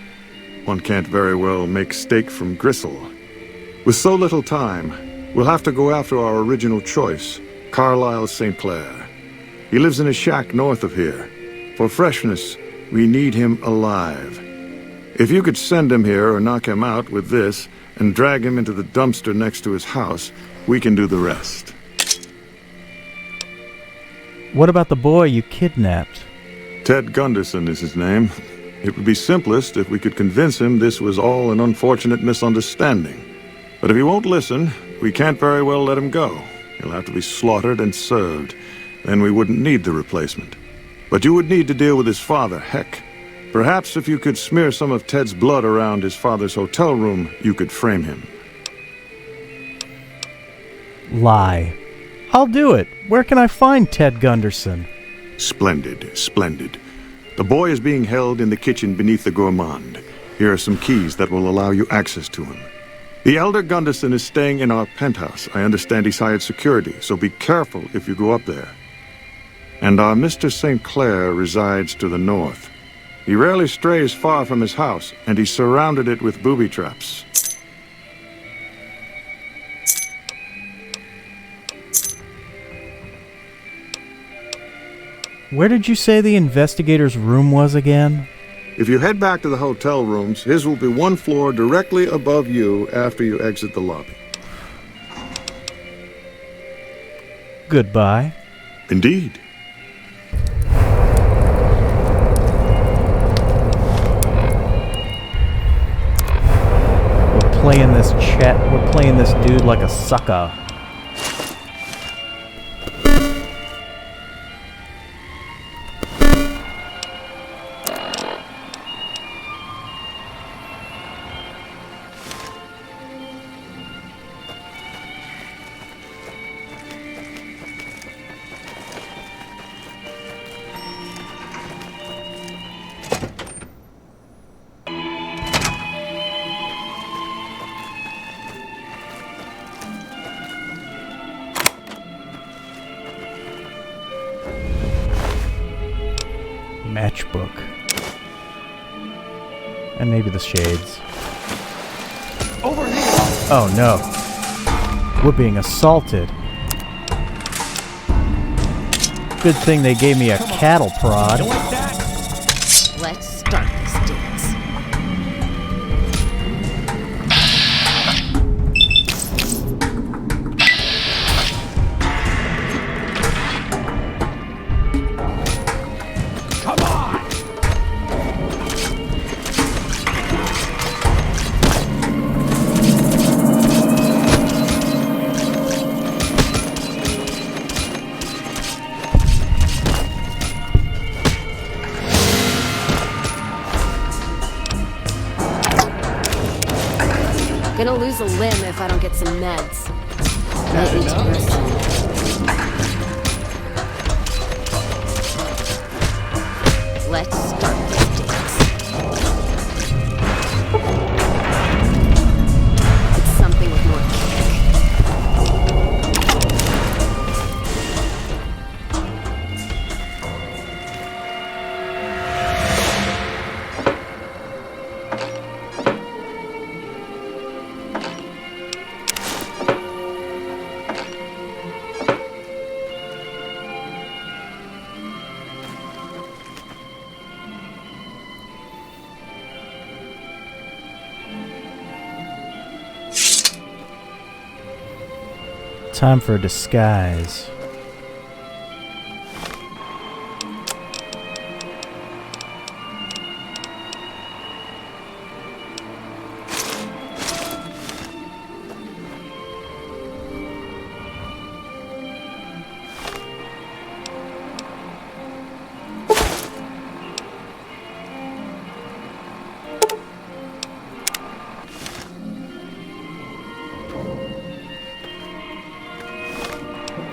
One can't very well make steak from gristle. With so little time, we'll have to go after our original choice, Carlisle St. Clair. He lives in a shack north of here. For freshness, we need him alive. If you could send him here or knock him out with this and drag him into the dumpster next to his house, we can do the rest. What about the boy you kidnapped? Ted Gunderson is his name. It would be simplest if we could convince him this was all an unfortunate misunderstanding. But if he won't listen, we can't very well let him go. He'll have to be slaughtered and served. Then we wouldn't need the replacement. But you would need to deal with his father, Heck. Perhaps if you could smear some of Ted's blood around his father's hotel room, you could frame him. Lie. I'll do it. Where can I find Ted Gunderson? Splendid, splendid. The boy is being held in the kitchen beneath the gourmand. Here are some keys that will allow you access to him. The elder Gunderson is staying in our penthouse. I understand he's hired security, so be careful if you go up there. And our Mr. St. Clair resides to the north. He rarely strays far from his house, and he's surrounded it with booby traps. Where did you say the investigator's room was again? If you head back to the hotel rooms, his will be one floor directly above you after you exit the lobby. Goodbye. Indeed. We're playing this dude like a sucker. Matchbook. And maybe the shades. Over here! Oh no. We're being assaulted. Good thing they gave me a cattle prod. Let's start this dance. Come on! Gonna lose a limb if I don't get some meds. Might need to rest. Let's start this dance. It's something with more kick. Time for a disguise.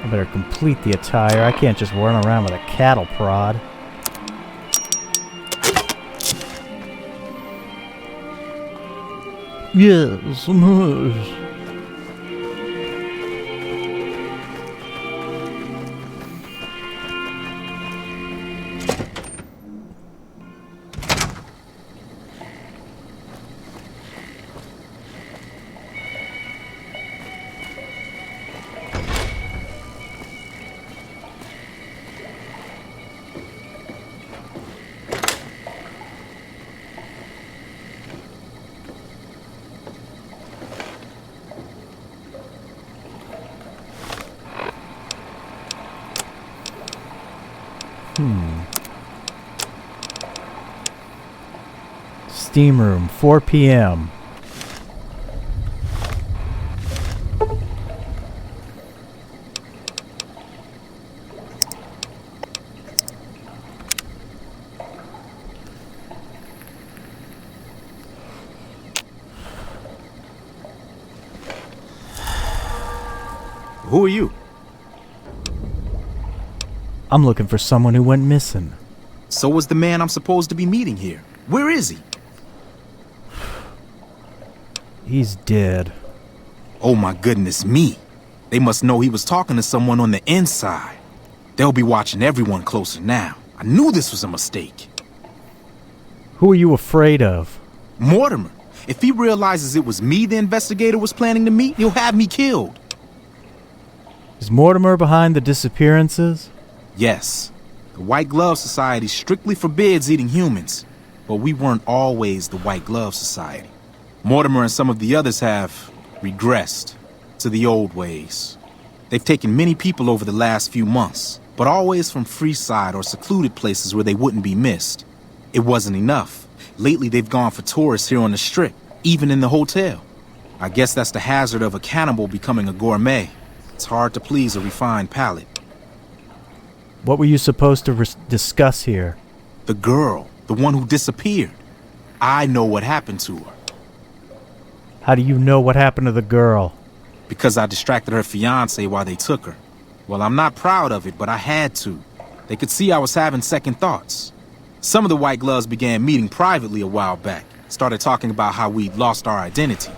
I better complete the attire. I can't just run around with a cattle prod. Yes, Steam room, 4 p.m. Who are you? I'm looking for someone who went missing. So was the man I'm supposed to be meeting here. Where is he? He's dead. Oh my goodness me. They must know he was talking to someone on the inside. They'll be watching everyone closer now. I knew this was a mistake. Who are you afraid of? Mortimer. If he realizes it was me the investigator was planning to meet, he'll have me killed. Is Mortimer behind the disappearances? Yes. The White Glove Society strictly forbids eating humans. But we weren't always the White Glove Society. Mortimer and some of the others have regressed to the old ways. They've taken many people over the last few months, but always from Freeside or secluded places where they wouldn't be missed. It wasn't enough. Lately they've gone for tourists here on the Strip, even in the hotel. I guess that's the hazard of a cannibal becoming a gourmet. It's hard to please a refined palate. What were you supposed to discuss here? The girl, the one who disappeared. I know what happened to her. How do you know what happened to the girl? Because I distracted her fiancé while they took her. Well, I'm not proud of it, but I had to. They could see I was having second thoughts. Some of the White Gloves began meeting privately a while back. Started talking about how we'd lost our identity.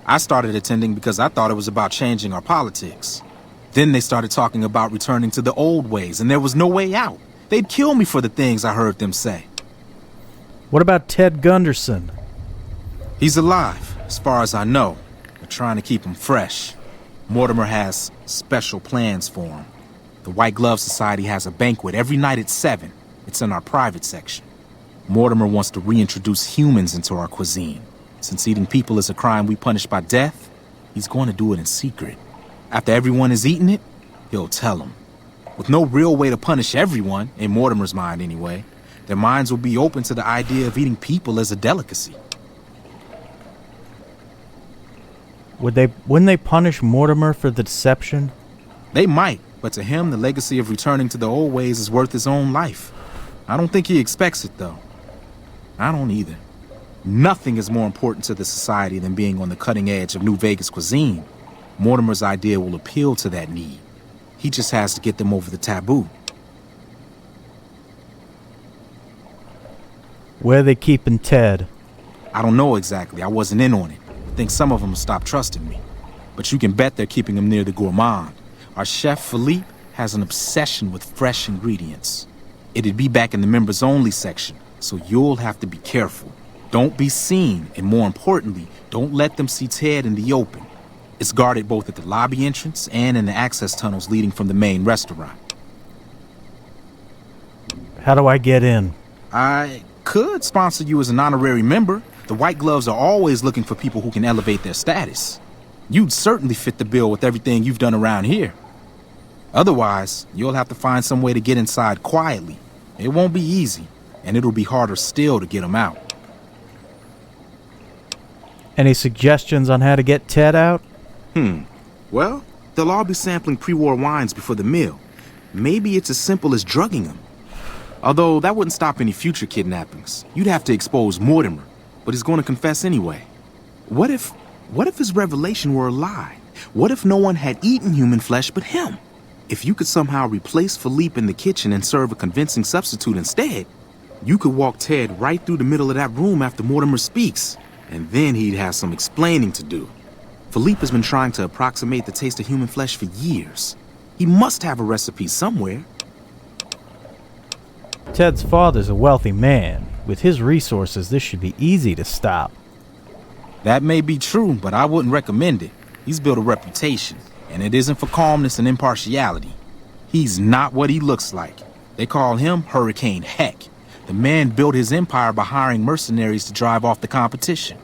I started attending because I thought it was about changing our politics. Then they started talking about returning to the old ways, and there was no way out. They'd kill me for the things I heard them say. What about Ted Gunderson? He's alive, as far as I know. They're trying to keep him fresh. Mortimer has special plans for him. The White Glove Society has a banquet every night at 7. It's in our private section. Mortimer wants to reintroduce humans into our cuisine. Since eating people is a crime we punish by death, he's going to do it in secret. After everyone has eaten it, he'll tell them. With no real way to punish everyone, in Mortimer's mind anyway, their minds will be open to the idea of eating people as a delicacy. Wouldn't they punish Mortimer for the deception? They might, but to him, the legacy of returning to the old ways is worth his own life. I don't think he expects it, though. I don't either. Nothing is more important to the society than being on the cutting edge of New Vegas cuisine. Mortimer's idea will appeal to that need. He just has to get them over the taboo. Where are they keeping Ted? I don't know exactly. I wasn't in on it. I think some of them stopped trusting me. But you can bet they're keeping him near the gourmand. Our chef, Philippe, has an obsession with fresh ingredients. It'd be back in the members-only section, so you'll have to be careful. Don't be seen, and more importantly, don't let them see Ted in the open. It's guarded both at the lobby entrance and in the access tunnels leading from the main restaurant. How do I get in? I could sponsor you as an honorary member. The White Gloves are always looking for people who can elevate their status. You'd certainly fit the bill with everything you've done around here. Otherwise, you'll have to find some way to get inside quietly. It won't be easy, and it'll be harder still to get them out. Any suggestions on how to get Ted out? Well, they'll all be sampling pre-war wines before the meal. Maybe it's as simple as drugging them. Although that wouldn't stop any future kidnappings. You'd have to expose Mortimer, but he's going to confess anyway. What if his revelation were a lie? What if no one had eaten human flesh but him? If you could somehow replace Philippe in the kitchen and serve a convincing substitute instead, you could walk Ted right through the middle of that room after Mortimer speaks, and then he'd have some explaining to do. Philippe has been trying to approximate the taste of human flesh for years. He must have a recipe somewhere. Ted's father's a wealthy man. With his resources, this should be easy to stop. That may be true, but I wouldn't recommend it. He's built a reputation, and it isn't for calmness and impartiality. He's not what he looks like. They call him Hurricane Heck. The man built his empire by hiring mercenaries to drive off the competition.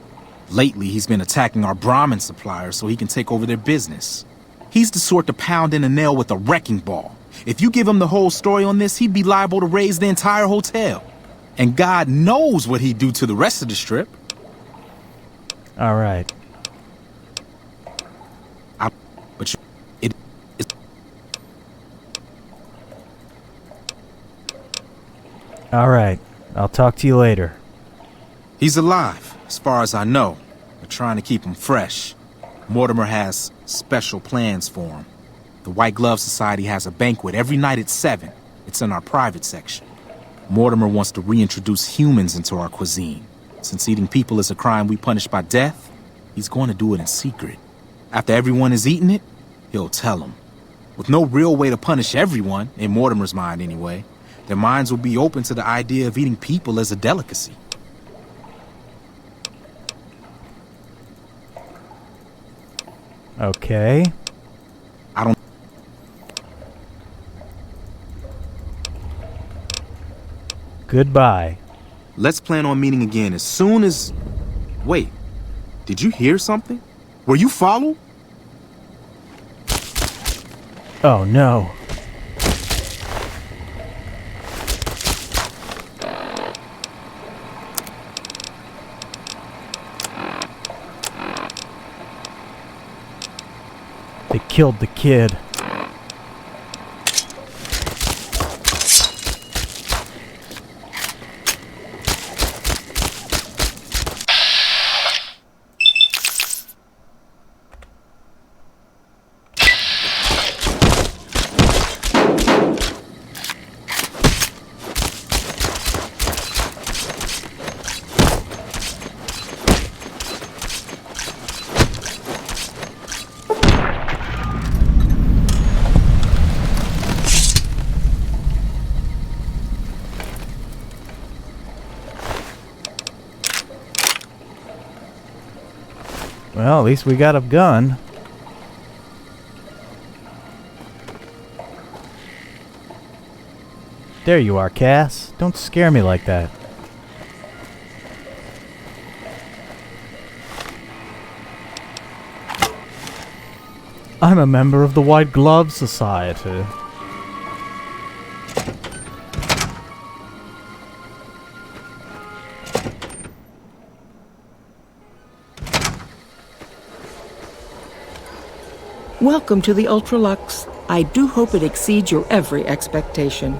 Lately, he's been attacking our Brahmin suppliers so he can take over their business. He's the sort to pound in a nail with a wrecking ball. If you give him the whole story on this, he'd be liable to raise the entire hotel. And God knows what he'd do to the rest of the strip. All right. All right. I'll talk to you later. He's alive, as far as I know. They're trying to keep him fresh. Mortimer has special plans for him. The White Glove Society has a banquet every night at 7. It's in our private section. Mortimer wants to reintroduce humans into our cuisine. Since eating people is a crime we punish by death, he's going to do it in secret. After everyone has eaten it, he'll tell them. With no real way to punish everyone, in Mortimer's mind anyway, their minds will be open to the idea of eating people as a delicacy. Okay. Goodbye. Let's plan on meeting again as soon as... Wait, did you hear something? Were you followed? Oh, no. They killed the kid. Well, at least we got a gun. There you are, Cass. Don't scare me like that. I'm a member of the White Glove Society. Welcome to the Ultralux. I do hope it exceeds your every expectation.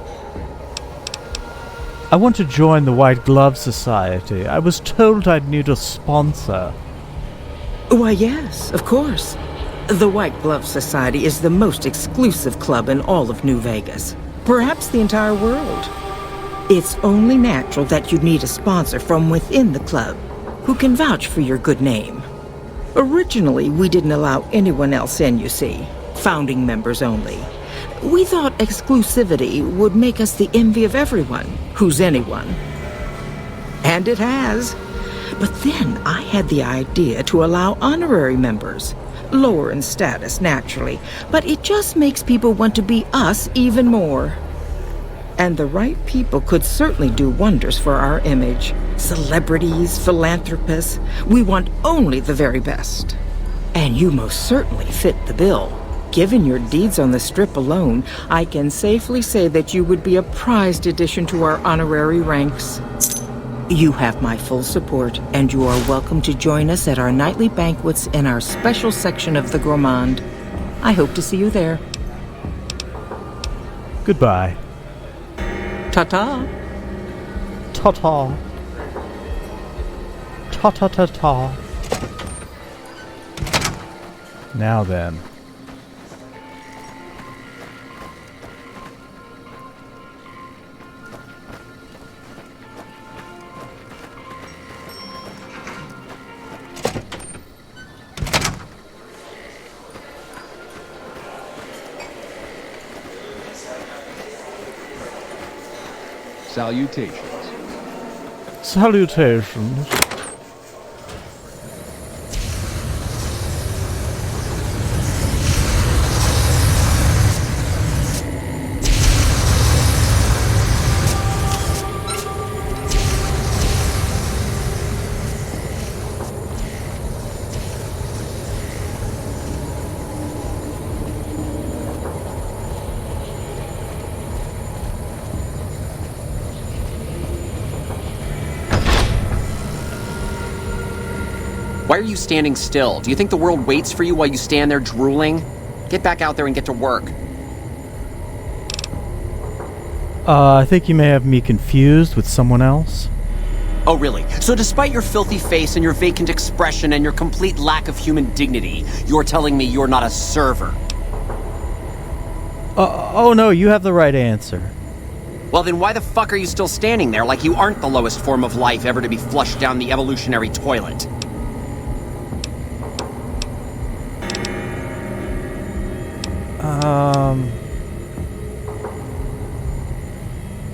I want to join the White Glove Society. I was told I'd need a sponsor. Why, yes, of course. The White Glove Society is the most exclusive club in all of New Vegas. Perhaps the entire world. It's only natural that you'd need a sponsor from within the club who can vouch for your good name. Originally, we didn't allow anyone else in, you see. Founding members only. We thought exclusivity would make us the envy of everyone who's anyone. And it has. But then I had the idea to allow honorary members. Lower in status, naturally, but it just makes people want to be us even more. And the right people could certainly do wonders for our image. Celebrities, philanthropists, we want only the very best. And you most certainly fit the bill. Given your deeds on the Strip alone, I can safely say that you would be a prized addition to our honorary ranks. You have my full support, and you are welcome to join us at our nightly banquets in our special section of the Gourmand. I hope to see you there. Goodbye. Ta-ta. Ta-ta. Ta-ta-ta-ta. Now then. Salutations. Salutations. Why are you standing still? Do you think the world waits for you while you stand there drooling? Get back out there and get to work. I think you may have me confused with someone else. Oh, really? So despite your filthy face and your vacant expression and your complete lack of human dignity, you're telling me you're not a server? Oh no, you have the right answer. Well, then why the fuck are you still standing there like you aren't the lowest form of life ever to be flushed down the evolutionary toilet?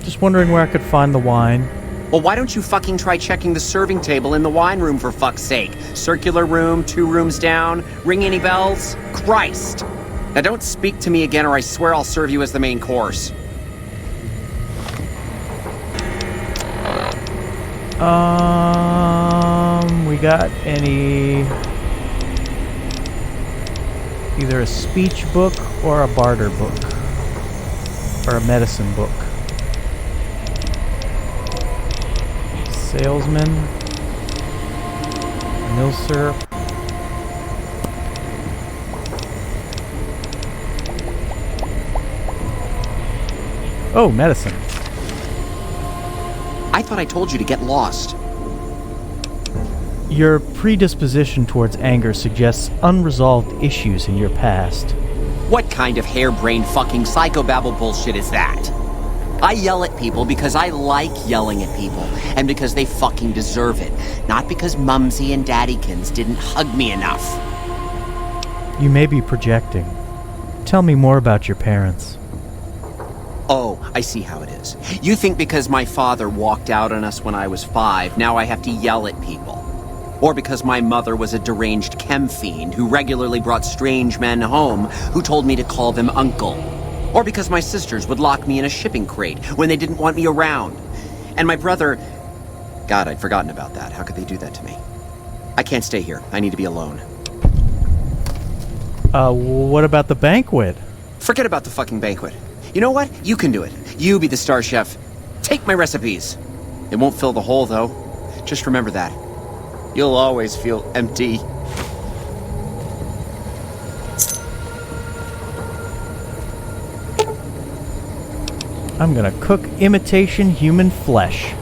Just wondering where I could find the wine. Well, why don't you fucking try checking the serving table in the wine room for fuck's sake? Circular room, 2 rooms down. Ring any bells? Christ! Now don't speak to me again or I swear I'll serve you as the main course. We got any... either a speech book or a barter book. Or a medicine book. Salesman. Mill syrup. Oh, medicine. I thought I told you to get lost. Your predisposition towards anger suggests unresolved issues in your past. What kind of harebrained fucking psychobabble bullshit is that? I yell at people because I like yelling at people, and because they fucking deserve it, not because Mumsy and Daddykins didn't hug me enough. You may be projecting. Tell me more about your parents. Oh, I see how it is. You think because my father walked out on us when I was 5, now I have to yell at people. Or because my mother was a deranged chem fiend who regularly brought strange men home who told me to call them uncle. Or because my sisters would lock me in a shipping crate when they didn't want me around. And my brother... God, I'd forgotten about that. How could they do that to me? I can't stay here. I need to be alone. What about the banquet? Forget about the fucking banquet. You know what? You can do it. You be the star chef. Take my recipes. It won't fill the hole, though. Just remember that. You'll always feel empty. I'm gonna cook imitation human flesh.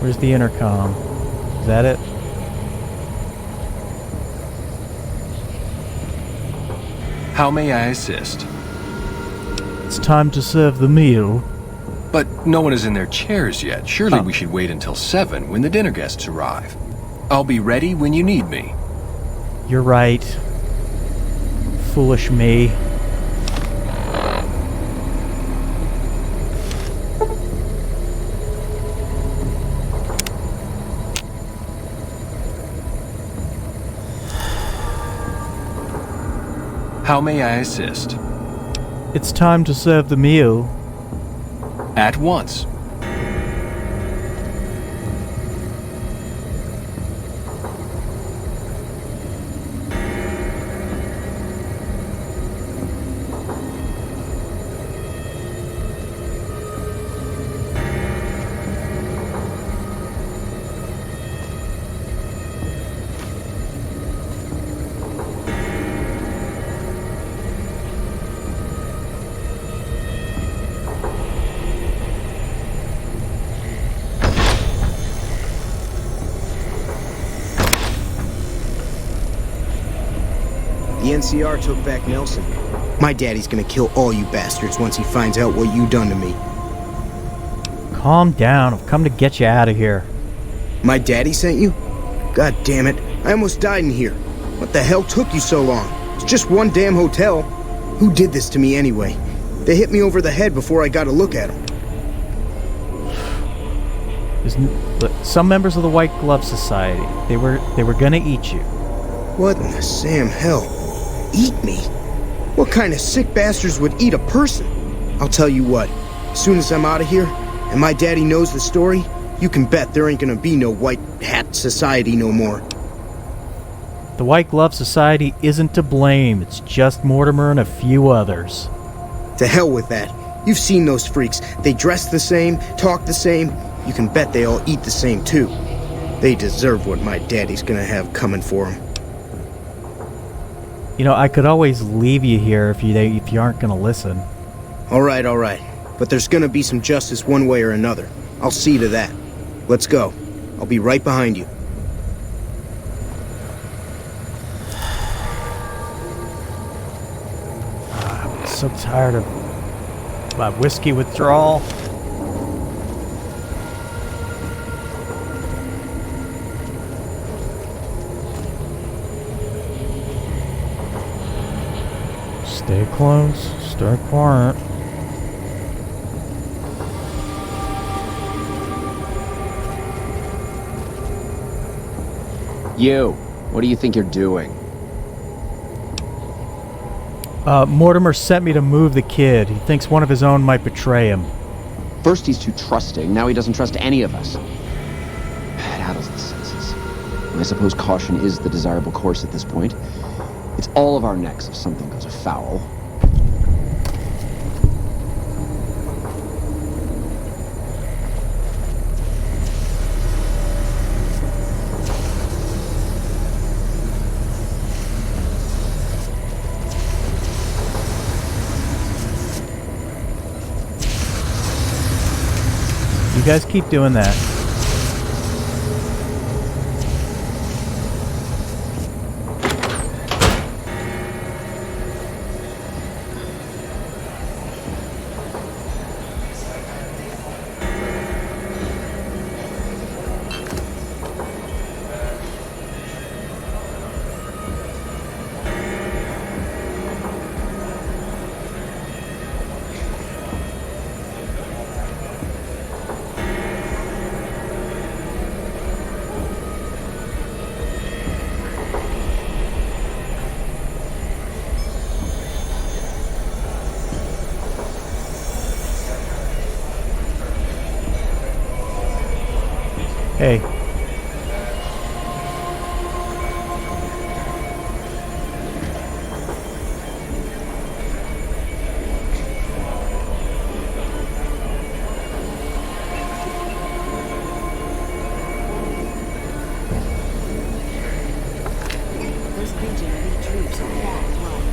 Where's the intercom? Is that it? How may I assist? It's time to serve the meal. But no one is in their chairs yet. Surely we should wait until 7 when the dinner guests arrive. I'll be ready when you need me. You're right. Foolish me. How may I assist? It's time to serve the meal. At once. The NCR took back Nelson. My daddy's gonna kill all you bastards once he finds out what you done to me. Calm down. I've come to get you out of here. My daddy sent you? God damn it. I almost died in here. What the hell took you so long? It's just one damn hotel. Who did this to me anyway? They hit me over the head before I got a look at them. Look, some members of the White Glove Society, they were gonna eat you. What in the Sam hell? Eat me? What kind of sick bastards would eat a person? I'll tell you what, as soon as I'm out of here, and my daddy knows the story, you can bet there ain't gonna be no White Hat Society no more. The White Glove Society isn't to blame. It's just Mortimer and a few others. To hell with that. You've seen those freaks. They dress the same, talk the same. You can bet they all eat the same too. They deserve what my daddy's gonna have coming for them. You know, I could always leave you here if you aren't gonna listen. All right. But there's gonna be some justice one way or another. I'll see to that. Let's go. I'll be right behind you. I'm so tired of my whiskey withdrawal. Stay close, stay quiet. You, what do you think you're doing? Mortimer sent me to move the kid. He thinks one of his own might betray him. First he's too trusting, now he doesn't trust any of us. It addles the senses. I suppose caution is the desirable course at this point. It's all of our necks if something goes afoul. You guys keep doing that. Hey. Those Legion elite troops are bad blood.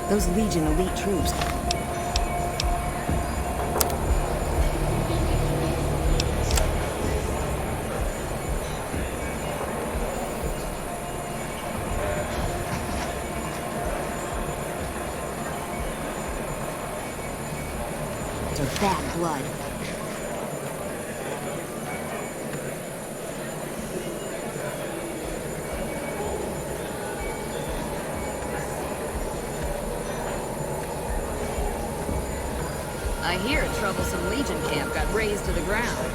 Those Legion elite troops. They're bad blood. I hear a troublesome Legion camp got razed to the ground.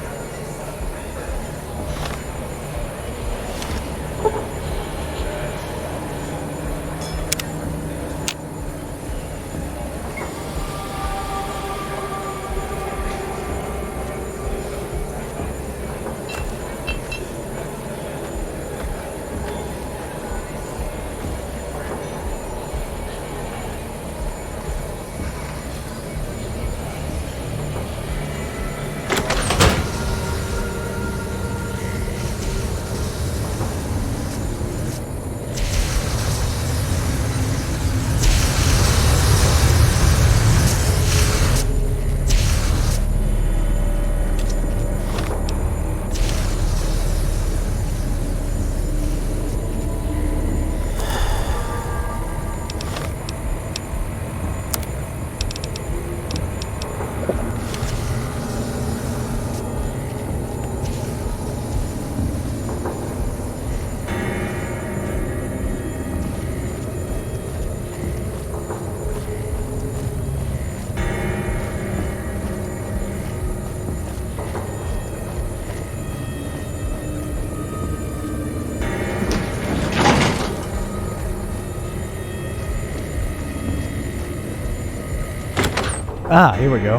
Ah, here we go.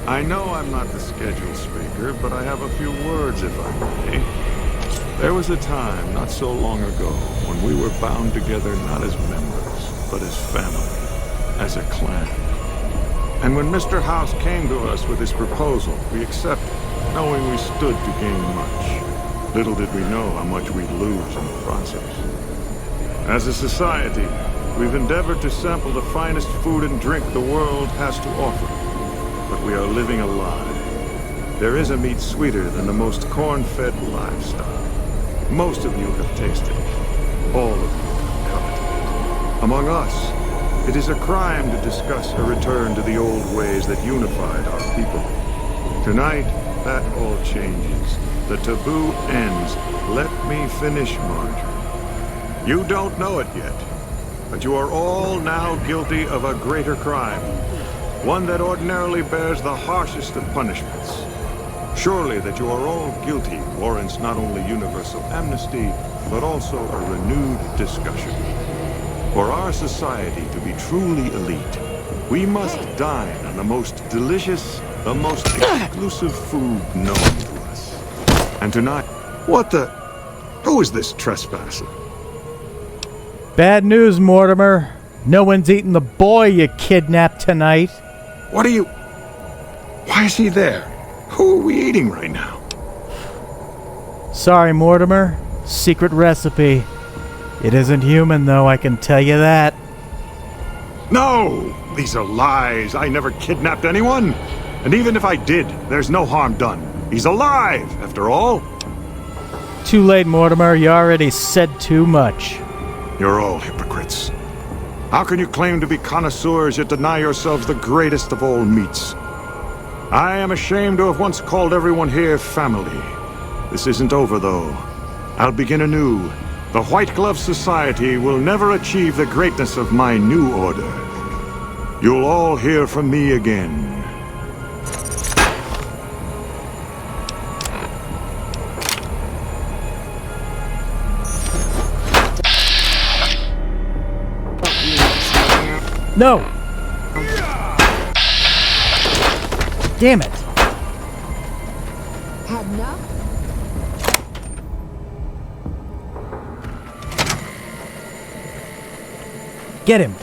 I know I'm not the scheduled speaker, but I have a few words, if I may. There was a time, not so long ago, when we were bound together not as members, but as family, as a clan. And when Mr.House came to us with his proposal, we accepted, knowing we stood to gain much. Little did we know how much we'd lose in the process. As a society, we've endeavored to sample the finest food and drink the world has to offer. But we are living a lie. There is a meat sweeter than the most corn-fed livestock. Most of you have tasted it. All of you have coveted it. Among us, it is a crime to discuss a return to the old ways that unified our people. Tonight, that all changes. The taboo ends. Let me finish, Marjorie. You don't know it yet, but you are all now guilty of a greater crime. One that ordinarily bears the harshest of punishments. Surely that you are all guilty warrants not only universal amnesty, but also a renewed discussion. For our society to be truly elite, we must dine on the most delicious, the most exclusive food known to us. And tonight, what the... Who is this trespasser? Bad news, Mortimer. No one's eating the boy you kidnapped tonight. What are you... Why is he there? Who are we eating right now? Sorry, Mortimer. Secret recipe. It isn't human, though, I can tell you that. No! These are lies. I never kidnapped anyone. And even if I did, there's no harm done. He's alive, after all. Too late, Mortimer. You already said too much. You're all hypocrites. How can you claim to be connoisseurs yet deny yourselves the greatest of all meats? I am ashamed to have once called everyone here family. This isn't over, though. I'll begin anew, The White Glove Society will never achieve the greatness of my new order. You'll all hear from me again. No! Damn it! Had enough? Get him!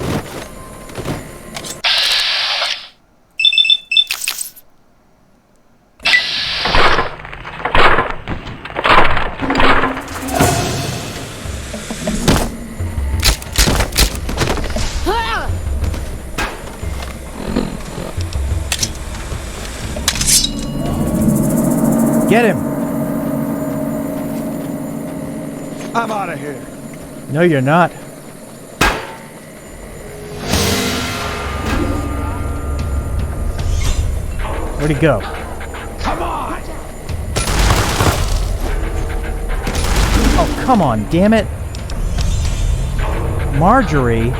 Get him! I'm out of here. No, you're not. Where'd he go? Come on! Oh, come on, damn it. Marjorie.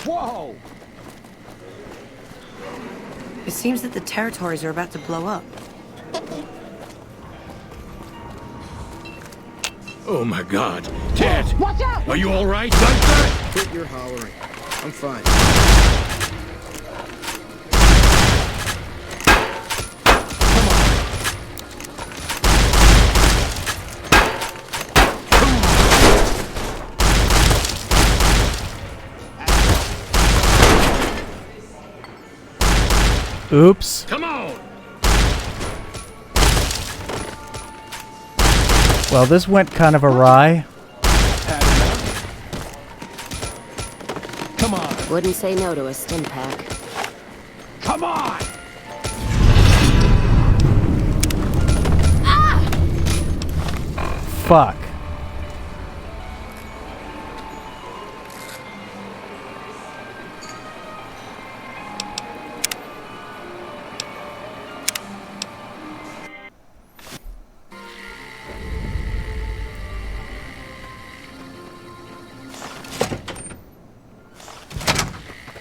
Whoa! It seems that the territories are about to blow up. Oh my God. Ted! Watch out! Are you alright, Gunther? Quit your hollering. I'm fine. Oops. Come on! Well, this went kind of awry. Come on! Wouldn't say no to a stim pack. Come on! Fuck.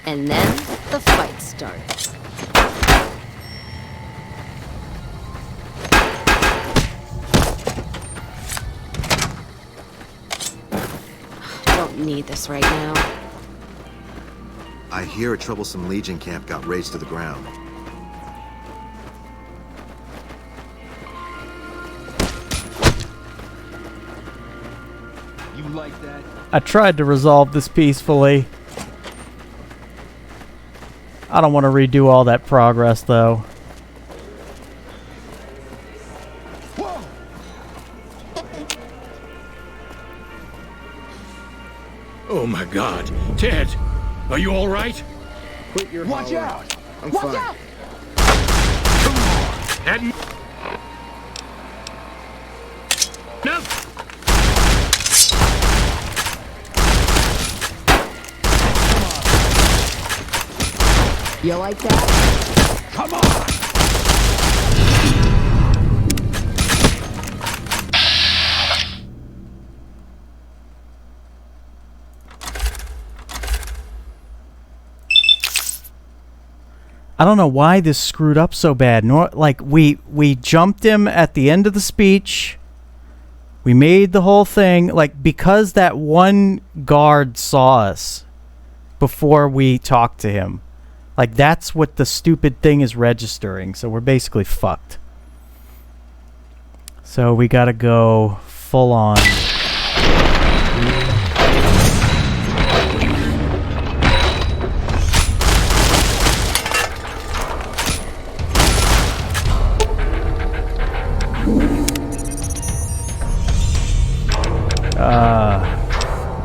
And then the fight starts. Don't need this right now. I hear a troublesome Legion camp got razed to the ground. You like that? I tried to resolve this peacefully. I don't want to redo all that progress, though. Oh my God. Ted! Are you alright? Quit your Watch hollering. out! I'm Watch fine. out! Come on! And... No! You like that? Come on! I don't know why this screwed up so bad. Like we jumped him at the end of the speech. We made the whole thing like because that one guard saw us before we talked to him. Like that's what the stupid thing is registering. So we're basically fucked. So we gotta go full on.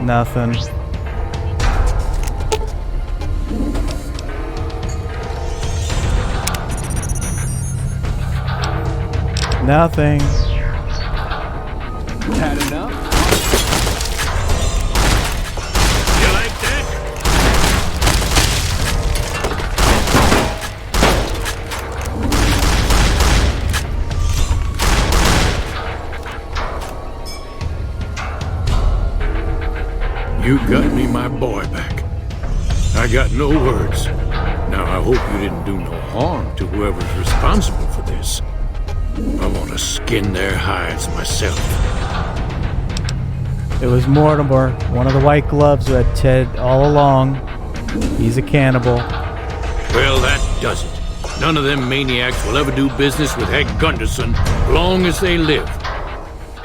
Nothing. Nothing. Had enough? You like that? You got me my boy back. I got no words. Now, I hope you didn't do no harm to whoever's responsible for this. I want to skin their hides myself. It was Mortimer, one of the white gloves who had Ted all along. He's a cannibal. Well, that does it. None of them maniacs will ever do business with Hank Gunderson long as they live.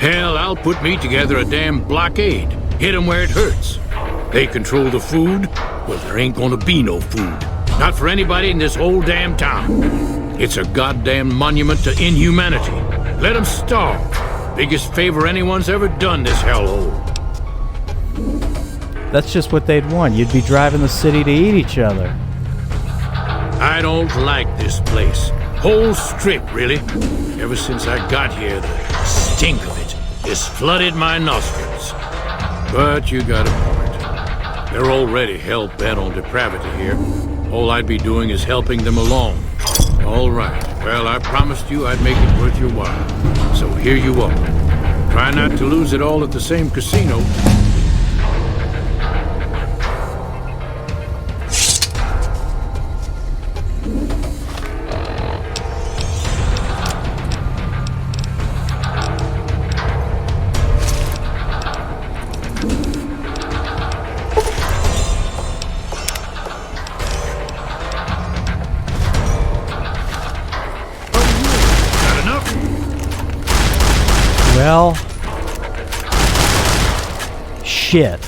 Hell, I'll put me together a damn blockade. Hit 'em where it hurts. They control the food. Well, there ain't gonna be no food. Not for anybody in this whole damn town. It's a goddamn monument to inhumanity. Let 'em starve. Biggest favor anyone's ever done this hellhole. That's just what they'd want. You'd be driving the city to eat each other. I don't like this place. Whole strip, really. Ever since I got here, the stink of it has flooded my nostrils. But you got a point. They're already hell-bent on depravity here. All I'd be doing is helping them along. All right. Well, I promised you I'd make it worth your while. So here you are. Try not to lose it all at the same casino. Well, shit.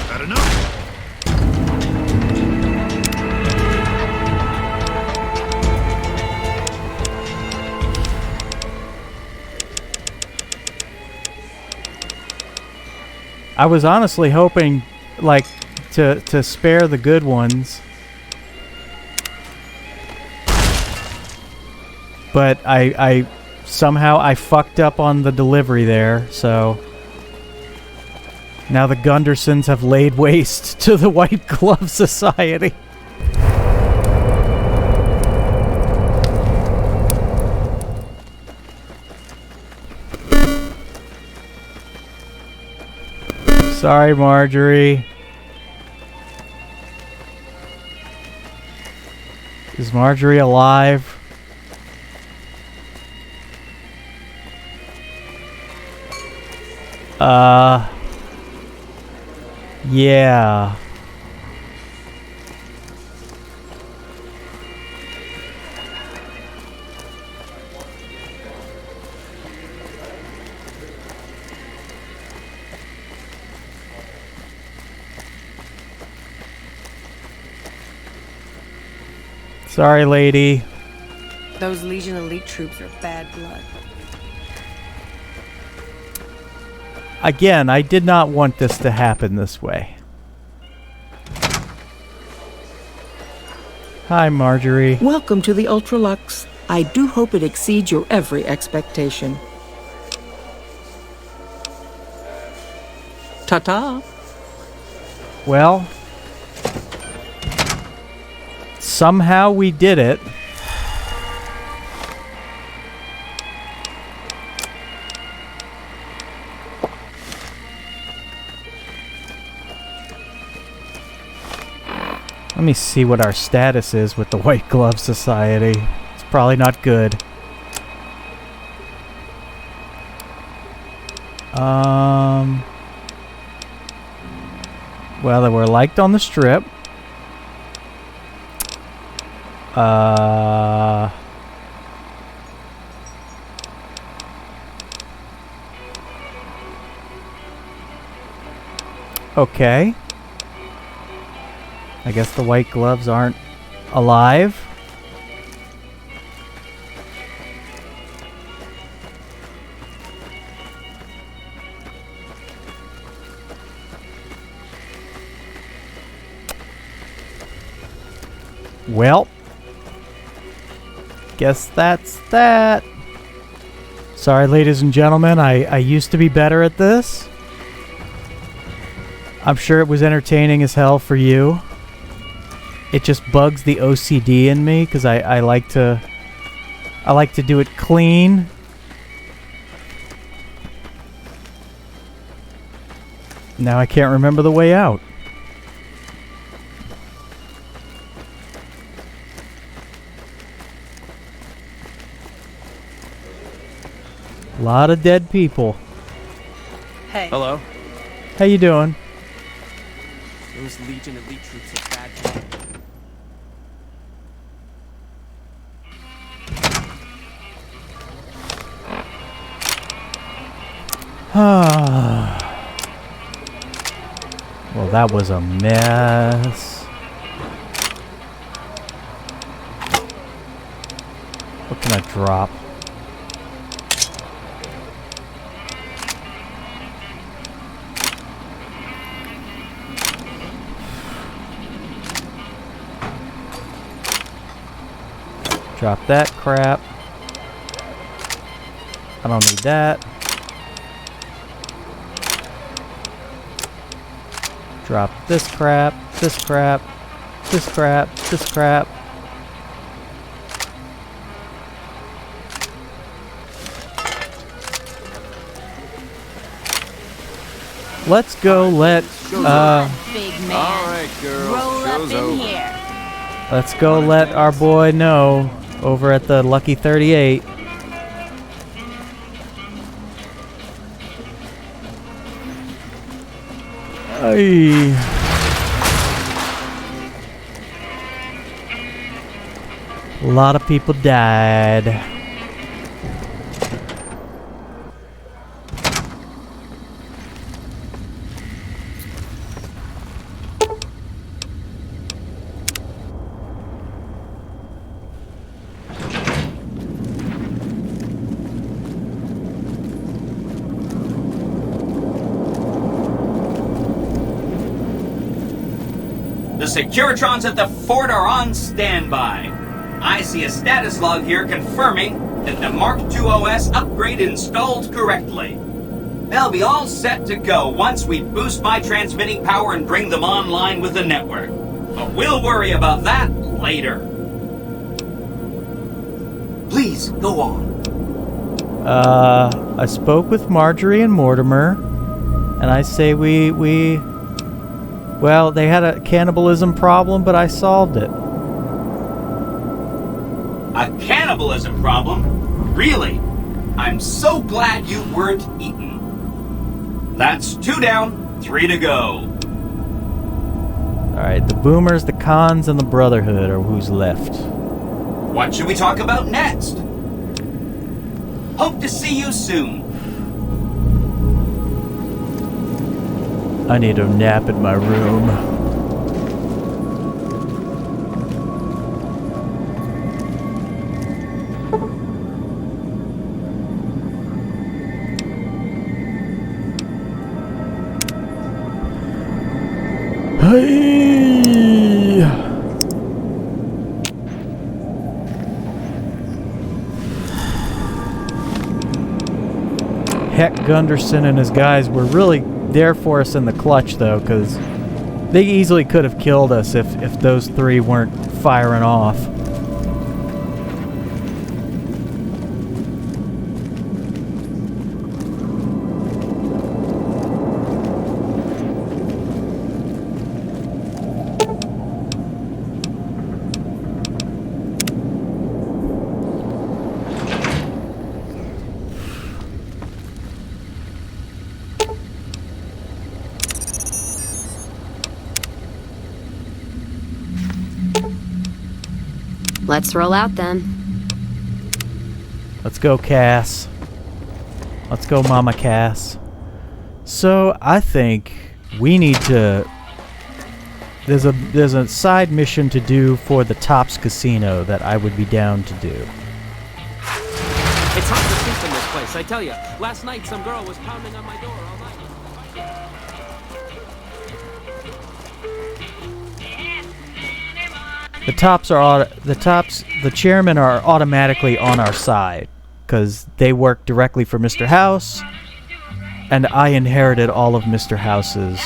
Got enough? I was honestly hoping, like, to spare the good ones. But I somehow I fucked up on the delivery there, so now the Gundersons have laid waste to the White Glove Society. Sorry, Marjorie. Is Marjorie alive? Yeah. Sorry, lady. Those Legion Elite troops are bad blood. Again, I did not want this to happen this way. Hi, Marjorie. Welcome to the Ultralux. I do hope it exceeds your every expectation. Ta-ta. Well, somehow we did it. Let me see what our status is with the White Glove Society. It's probably not good. Well, they were liked on the strip. Okay. I guess the White Gloves aren't alive. Well, guess that's that. Sorry, ladies and gentlemen, I used to be better at this. I'm sure it was entertaining as hell for you. It just bugs the OCD in me because I like to do it clean. Now I can't remember the way out. A lot of dead people. Hey. Hello. How you doing? Those Legion elite troops are bad luck. Well, that was a mess. What can I drop? Drop that crap. I don't need that. Drop this crap, this crap, this crap, this crap. Let's go let Big man. All right, girl. Roll up Show's in over. here. let's go let our boy know over at the Lucky 38. Ay. A lot of people died. The Securitrons at the fort are on standby. I see a status log here confirming that the Mark II OS upgrade installed correctly. They'll be all set to go once we boost my transmitting power and bring them online with the network. But we'll worry about that later. Please, go on. I spoke with Marjorie and Mortimer, and I say well, they had a cannibalism problem, but I solved it. A cannibalism problem? Really? I'm so glad you weren't eaten. That's 2 down, 3 to go. Alright, the Boomers, the Khans, and the Brotherhood are who's left. What should we talk about next? Hope to see you soon. I need a nap in my room. Hey! Heck, Gunderson and his guys were really there for us in the clutch, though, because they easily could have killed us if those three weren't firing off. Let's roll out then. Let's go, Cass. Let's go, Mama Cass. So, I think we need to... There's a side mission to do for the Tops Casino that I would be down to do. It's hard to sleep in this place, I tell you. Last night, some girl was pounding on my door all night. The chairmen are automatically on our side because they work directly for Mr. House, and I inherited all of Mr. House's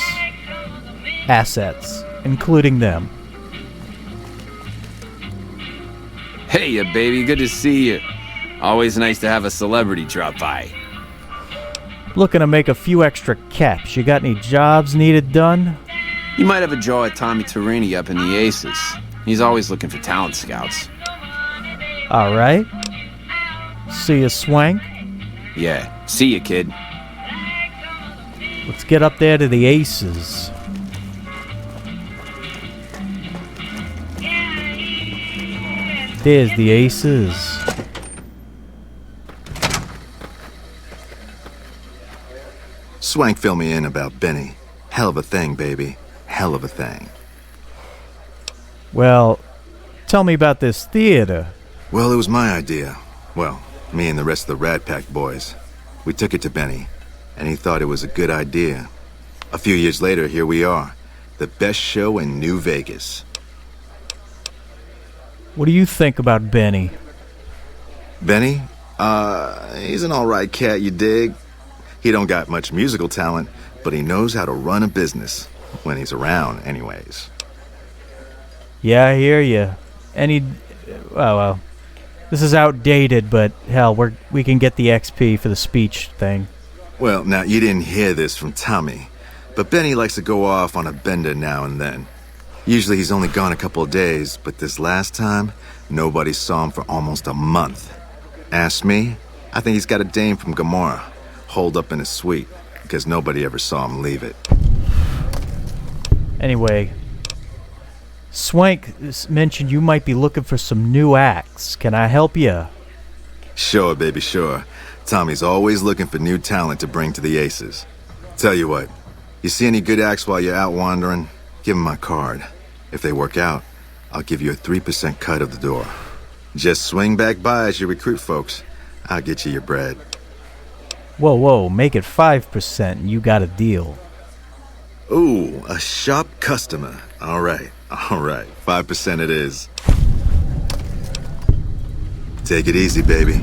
assets, including them. Hey, ya baby, good to see you. Always nice to have a celebrity drop by. Looking to make a few extra caps. You got any jobs needed done? You might have a draw at Tommy Torini up in the Aces. He's always looking for talent scouts. Alright. See you, Swank. Yeah, see you, kid. Let's get up there to the Aces. There's the Aces. Swank fill me in about Benny. Hell of a thing, baby. Hell of a thing. Well, tell me about this theater. Well, it was my idea. Well, me and the rest of the Rat Pack boys. We took it to Benny, and he thought it was a good idea. A few years later, here we are. The best show in New Vegas. What do you think about Benny? Benny? He's an alright cat, you dig? He don't got much musical talent, but he knows how to run a business. When he's around, anyways. Yeah, I hear you. Well, this is outdated, but hell, we can get the XP for the speech thing. Well, now, you didn't hear this from Tommy, but Benny likes to go off on a bender now and then. Usually he's only gone a couple of days, but this last time, nobody saw him for almost a month. Ask me, I think he's got a dame from Gomorrah, holed up in his suite, because nobody ever saw him leave it. Anyway, Swank mentioned you might be looking for some new acts. Can I help you? Sure, baby, sure. Tommy's always looking for new talent to bring to the Aces. Tell you what, you see any good acts while you're out wandering, give them my card. If they work out, I'll give you a 3% cut of the door. Just swing back by as you recruit folks. I'll get you your bread. Whoa, make it 5% and you got a deal. Ooh, a sharp customer. All right, 5% it is. Take it easy, baby.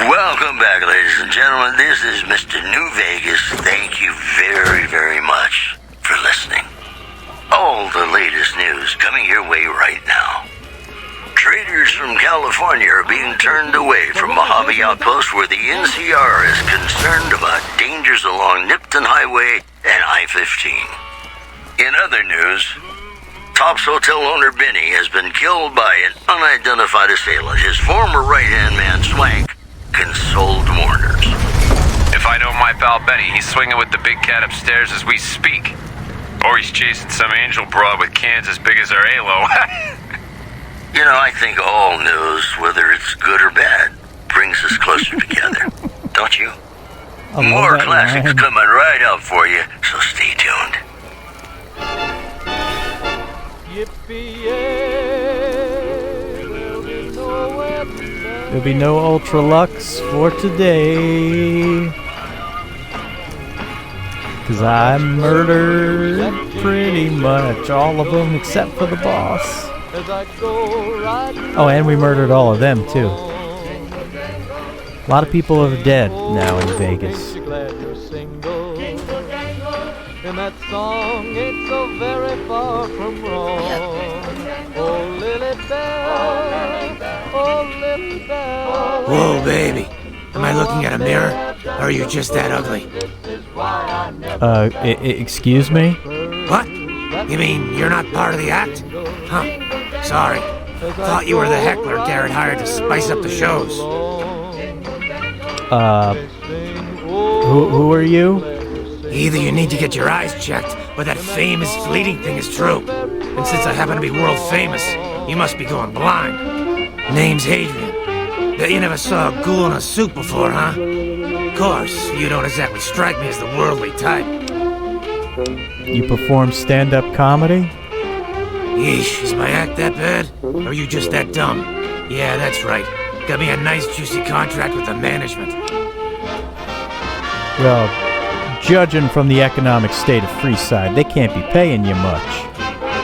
Welcome back, ladies and gentlemen. This is Mr. New Vegas. Thank you very, very much for listening. All the latest news coming your way right now. Traders from California are being turned away from Mojave Outpost where the NCR is concerned about dangers along Nipton Highway and I-15. In other news, Top's hotel owner Benny has been killed by an unidentified assailant. His former right-hand man, Swank, consoled mourners. If I know my pal Benny, he's swinging with the big cat upstairs as we speak. Or he's chasing some angel broad with cans as big as our halo. You know, I think all news, whether it's good or bad, brings us closer together. Don't you? More classics coming right up for you, so stay tuned. There'll be no Ultra Lux for today. 'Cause I murdered pretty much all of them except for the boss. Oh, and we murdered all of them too. A lot of people are dead now in Vegas. In that song, it's so very far from wrong. Oh, Lily Bell, oh, Lily Bell. Whoa, baby. Am I looking at a mirror? Or are you just that ugly? Excuse me? What? You mean you're not part of the act? Huh. Sorry. Thought you were the heckler Garrett hired to spice up the shows. Who are you? Either you need to get your eyes checked, or that famous fleeting thing is true. And since I happen to be world famous, you must be going blind. Name's Hadrian. Bet you never saw a ghoul in a suit before, huh? course, you don't exactly strike me as the worldly type. You perform stand-up comedy? Yeesh, is my act that bad? Or are you just that dumb? Yeah, that's right. Got me a nice juicy contract with the management. Well, judging from the economic state of Freeside, they can't be paying you much.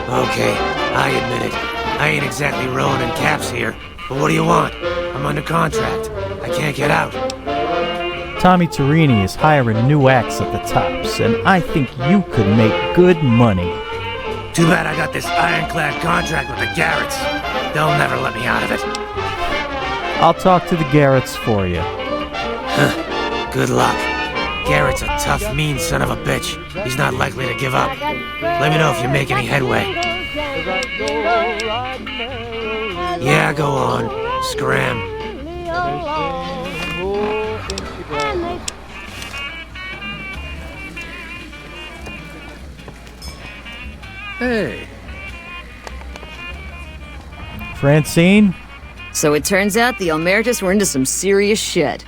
Okay, I admit it. I ain't exactly rowing in caps here. But what do you want? I'm under contract. I can't get out. Tommy Torini is hiring new acts at the tops, and I think you could make good money. Too bad I got this ironclad contract with the Garretts. They'll never let me out of it. I'll talk to the Garretts for you. Good luck. Garrett's a tough, mean son of a bitch. He's not likely to give up. Let me know if you make any headway. Yeah, go on. Scram. Hey. Francine? So it turns out the Emeritus were into some serious shit.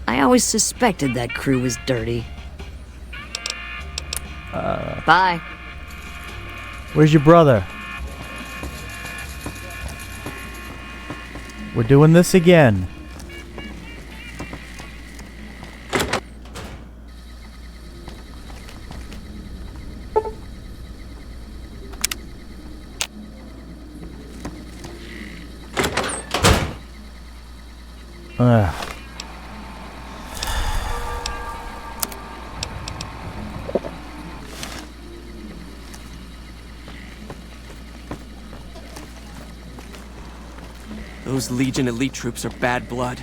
I always suspected that crew was dirty. Bye. Where's your brother? We're doing this again. Those Legion elite troops are bad blood.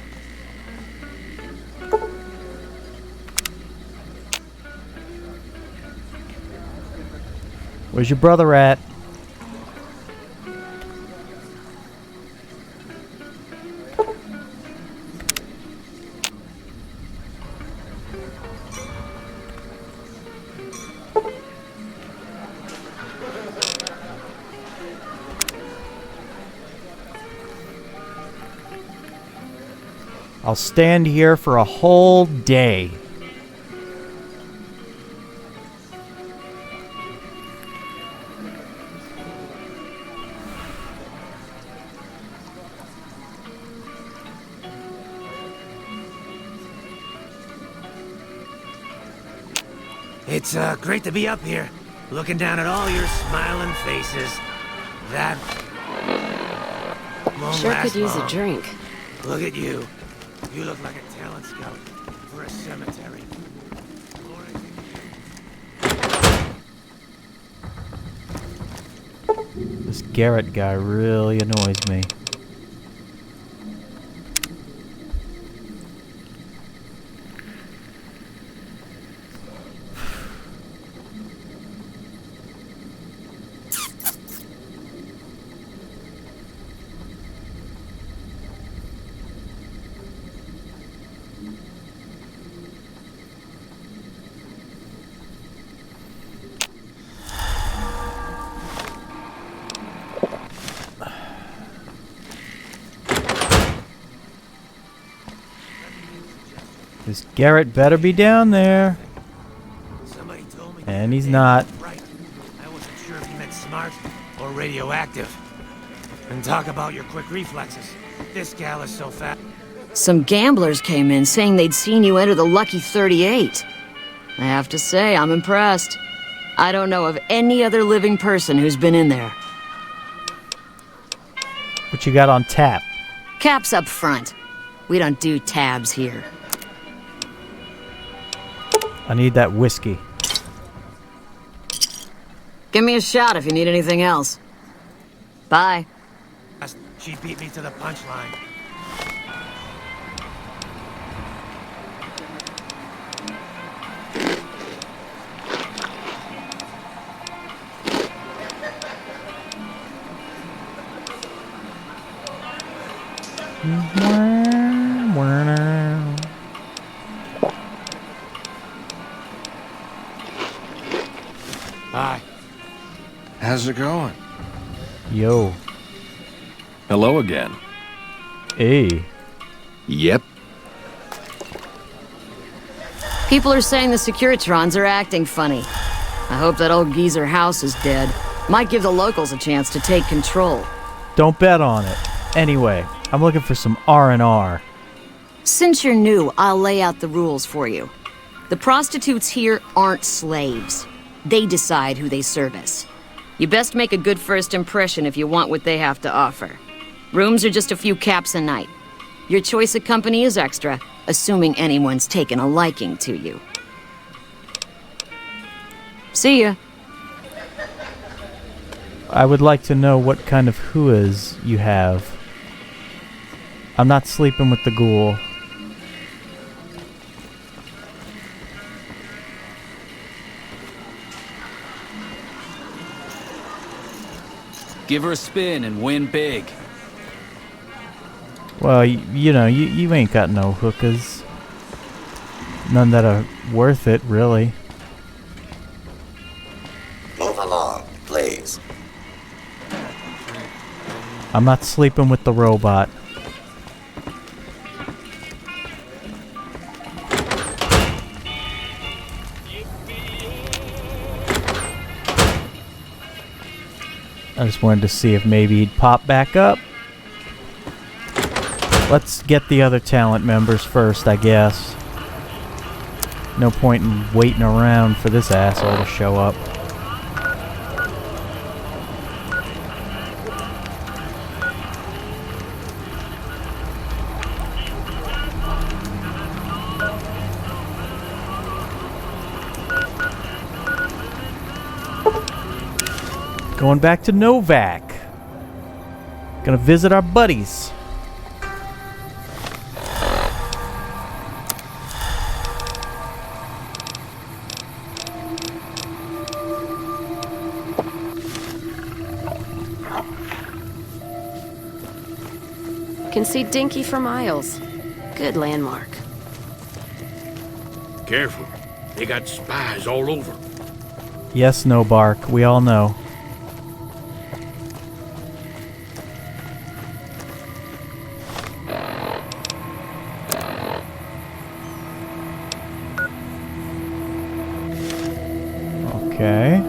Where's your brother at? I'll stand here for a whole day. It's great to be up here, looking down at all your smiling faces. That won't Sure last could use long. a drink. Look at you. You look like a talent scout for a cemetery. This Garrett guy really annoys me. This Garrett better be down there. And he's not. Right. I wasn't sure if you meant smart or radioactive. And talk about your quick reflexes. This gal is so fat. Some gamblers came in saying they'd seen you enter the Lucky 38. I have to say, I'm impressed. I don't know of any other living person who's been in there. What you got on tap? Caps up front. We don't do tabs here. I need that whiskey. Give me a shot if you need anything else. Bye. She beat me to the punchline. Hi. How's it going? Yo. Hello again. Hey. Yep. People are saying the Securitrons are acting funny. I hope that old geezer House is dead. Might give the locals a chance to take control. Don't bet on it. Anyway, I'm looking for some R&R. Since you're new, I'll lay out the rules for you. The prostitutes here aren't slaves. They decide who they service. You best make a good first impression if you want what they have to offer. Rooms are just a few caps a night. Your choice of company is extra, assuming anyone's taken a liking to you. See ya. I would like to know what kind of huas you have. I'm not sleeping with the ghoul. Give her a spin and win big. Well, you know, you ain't got no hookahs. None that are worth it, really. Move along, please. I'm not sleeping with the robot. I just wanted to see if maybe he'd pop back up. Let's get the other talent members first, I guess. No point in waiting around for this asshole to show up. Going back to Novak. Gonna visit our buddies. Can see Dinky for miles. Good landmark. Careful. They got spies all over. Yes, no bark. We all know. Okay.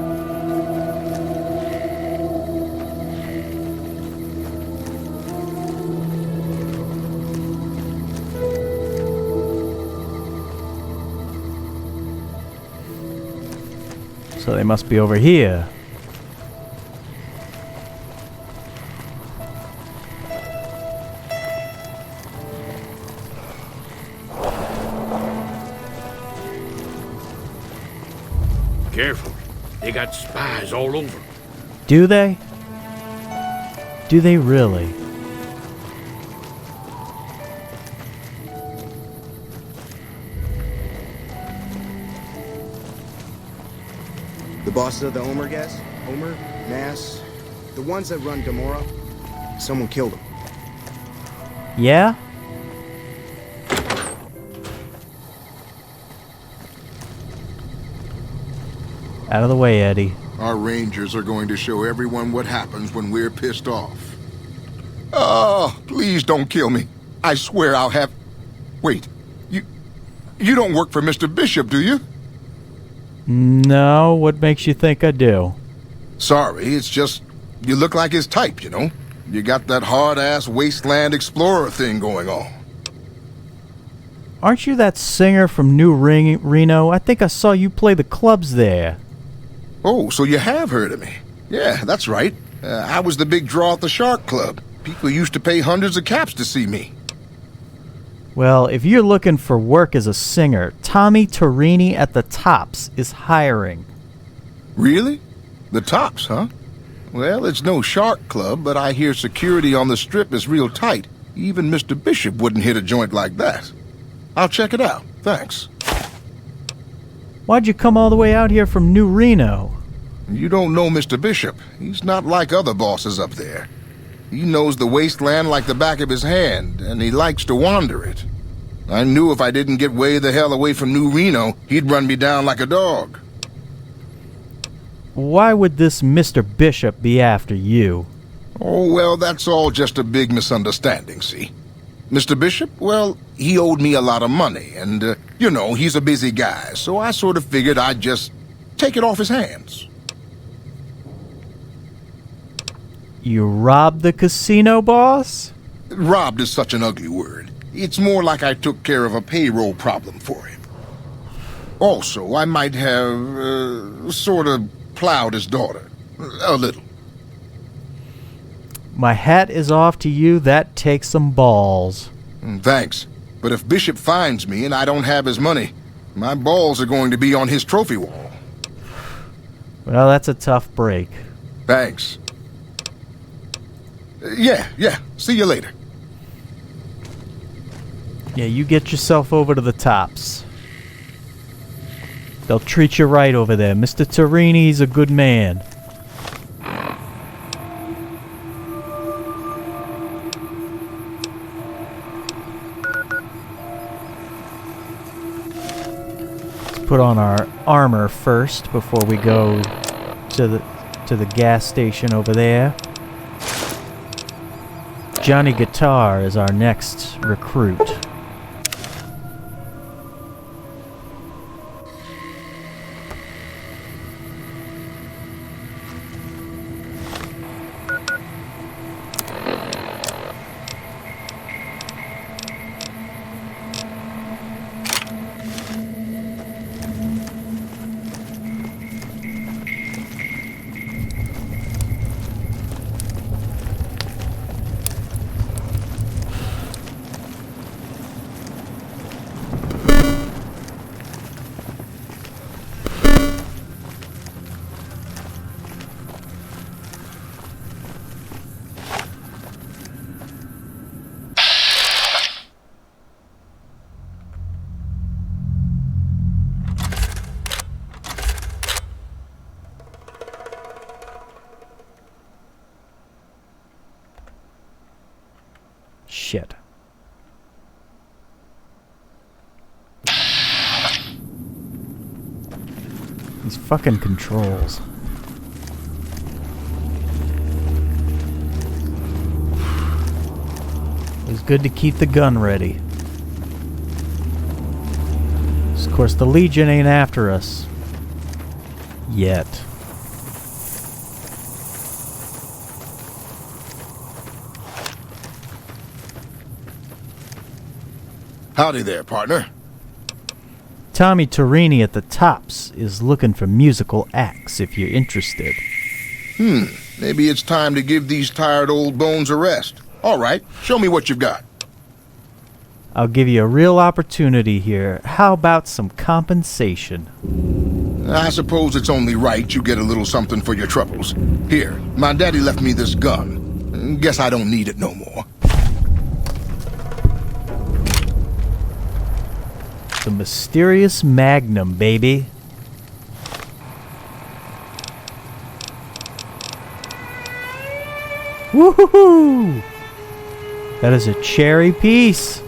So they must be over here. Careful. They got spies all over. Do they? Do they really? The bosses of the Homer guys? Homer, Nass, the ones that run Gamora? Someone killed them. Yeah? Out of the way, Eddie. Our rangers are going to show everyone what happens when we're pissed off. Oh, please don't kill me. I swear I'll have... Wait, you don't work for Mr. Bishop, do you? No, what makes you think I do? Sorry, it's just... You look like his type, you know? You got that hard-ass wasteland explorer thing going on. Aren't you that singer from New Reno? I think I saw you play the clubs there. Oh, so you have heard of me. Yeah, that's right. I was the big draw at the Shark Club. People used to pay hundreds of caps to see me. Well, if you're looking for work as a singer, Tommy Torini at the Tops is hiring. Really? The Tops, huh? Well, it's no Shark Club, but I hear security on the Strip is real tight. Even Mr. Bishop wouldn't hit a joint like that. I'll check it out. Thanks. Why'd you come all the way out here from New Reno? You don't know Mr. Bishop. He's not like other bosses up there. He knows the wasteland like the back of his hand, and he likes to wander it. I knew if I didn't get way the hell away from New Reno, he'd run me down like a dog. Why would this Mr. Bishop be after you? Oh, well, that's all just a big misunderstanding, see? Mr. Bishop, well, he owed me a lot of money, and, you know, he's a busy guy, so I sort of figured I'd just take it off his hands. You robbed the casino boss? Robbed is such an ugly word. It's more like I took care of a payroll problem for him. Also, I might have, sort of plowed his daughter. A little. My hat is off to you. That takes some balls. Thanks. But if Bishop finds me and I don't have his money, my balls are going to be on his trophy wall. Well, that's a tough break. Thanks. Yeah. See you later. Yeah, you get yourself over to the tops. They'll treat you right over there. Mr. Torini's a good man. Let's put on our armor first before we go to the gas station over there. Johnny Guitar is our next recruit. Shit. These fucking controls. It was good to keep the gun ready. Of course, the Legion ain't after us. Yet. Howdy there, partner. Tommy Torini at the Tops is looking for musical acts if you're interested. Maybe it's time to give these tired old bones a rest. All right, show me what you've got. I'll give you a real opportunity here. How about some compensation? I suppose it's only right you get a little something for your troubles. Here, my daddy left me this gun. Guess I don't need it no more. The mysterious Magnum, baby. Woohoo! That is a cherry piece.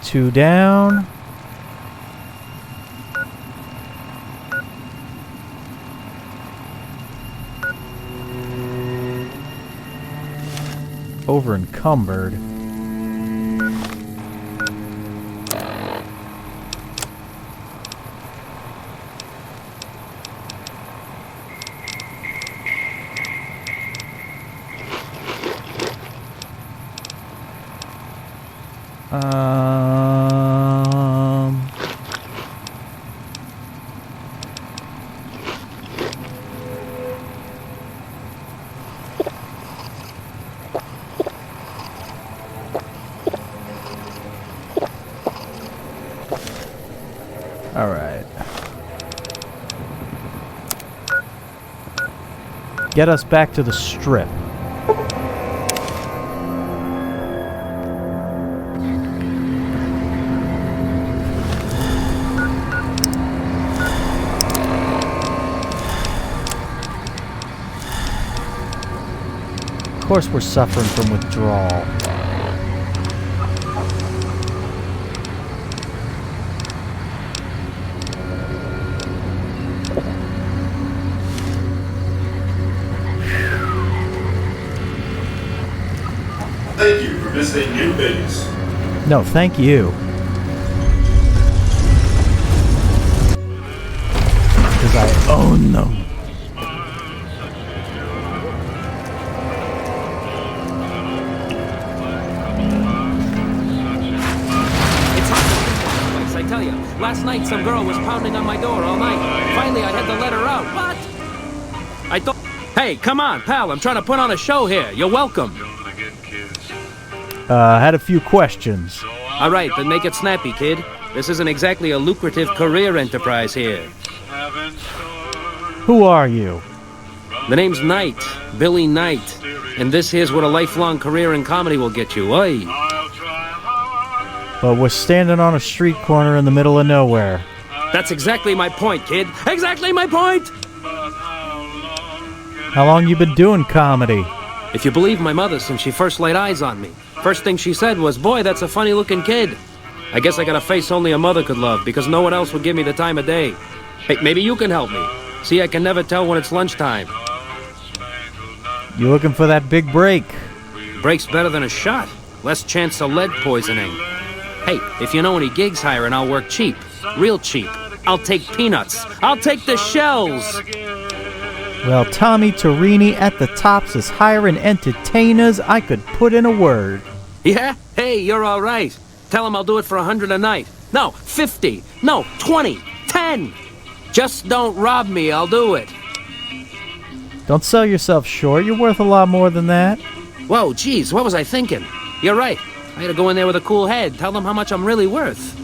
Two down. Over encumbered. All right. Get us back to the strip. Of course we're suffering from withdrawal. visit New Vegas. No, thank you. Because I own them. I tell you, last night some girl was pounding on my door all night. Finally, I had to let her out. What? I thought... Hey, come on, pal. I'm trying to put on a show here. You're welcome. I had a few questions. All right, then make it snappy, kid. This isn't exactly a lucrative career enterprise here. Who are you? The name's Knight. Billy Knight. And this here's what a lifelong career in comedy will get you. Oi. But we're standing on a street corner in the middle of nowhere. That's exactly my point, kid. Exactly my point! How long you been doing comedy? If you believe my mother, since she first laid eyes on me. First thing she said was, boy, that's a funny-looking kid. I guess I got a face only a mother could love, because no one else would give me the time of day. Hey, maybe you can help me. See, I can never tell when it's lunchtime. You looking for that big break? Break's better than a shot. Less chance of lead poisoning. Hey, if you know any gigs hiring, I'll work cheap. Real cheap. I'll take peanuts. I'll take the shells! Well, Tommy Torini at the Tops is hiring entertainers. I could put in a word. Yeah? Hey, you're all right. Tell him I'll do it for 100 a night. No, 50. No, 20. 10. Just don't rob me. I'll do it. Don't sell yourself short. You're worth a lot more than that. Whoa, geez, what was I thinking? You're right. I had to go in there with a cool head. Tell them how much I'm really worth.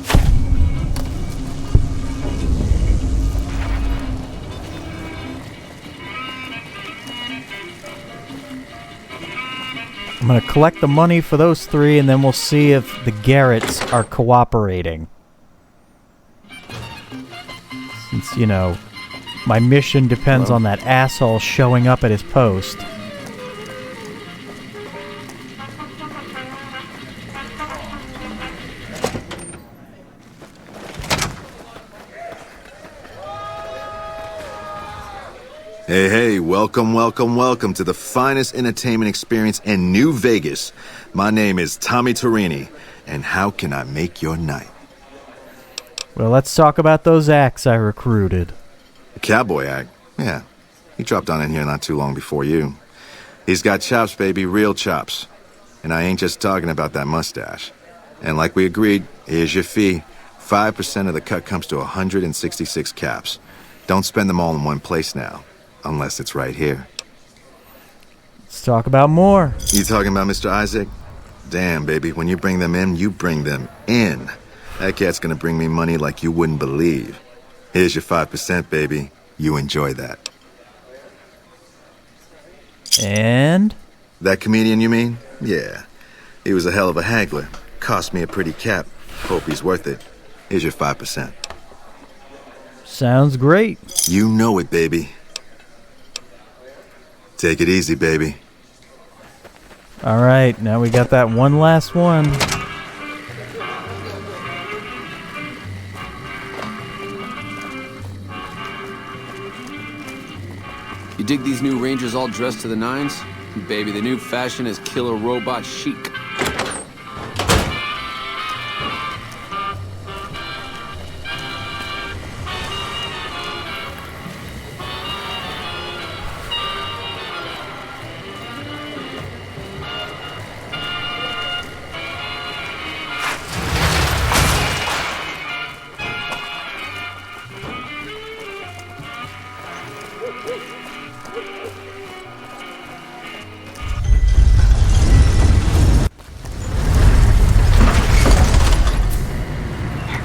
I'm going to collect the money for those three, and then we'll see if the Garretts are cooperating. Since, you know, my mission depends on that asshole showing up at his post. Hey, hey, welcome, welcome, welcome to the finest entertainment experience in New Vegas. My name is Tommy Torini, and how can I make your night? Well, let's talk about those acts I recruited. The cowboy act? Yeah. He dropped on in here not too long before you. He's got chops, baby, real chops. And I ain't just talking about that mustache. And like we agreed, here's your fee. 5% of the cut comes to 166 caps. Don't spend them all in one place now. Unless it's right here. Let's talk about more. You talking about Mr. Isaac? Damn, baby, when you bring them in, you bring them in. That cat's gonna bring me money like you wouldn't believe. Here's your 5%, baby. You enjoy that. And? That comedian, you mean? Yeah. He was a hell of a haggler. Cost me a pretty cap. Hope he's worth it. Here's your 5%. Sounds great. You know it, baby. Take it easy, baby. All right, now we got that one last one. You dig these new Rangers all dressed to the nines? Baby, the new fashion is killer robot chic.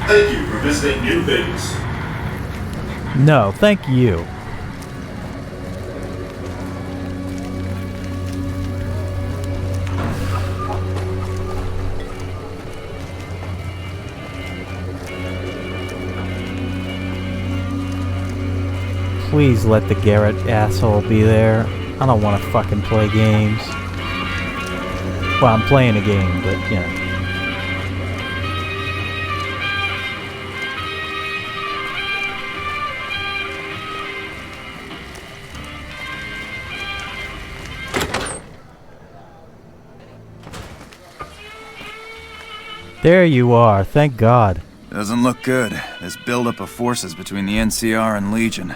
Thank you for visiting New Vegas. No, thank you. Please let the Garrett asshole be there. I don't want to fucking play games. Well, I'm playing a game, but, you know. There you are, thank God. Doesn't look good, this buildup of forces between the NCR and Legion.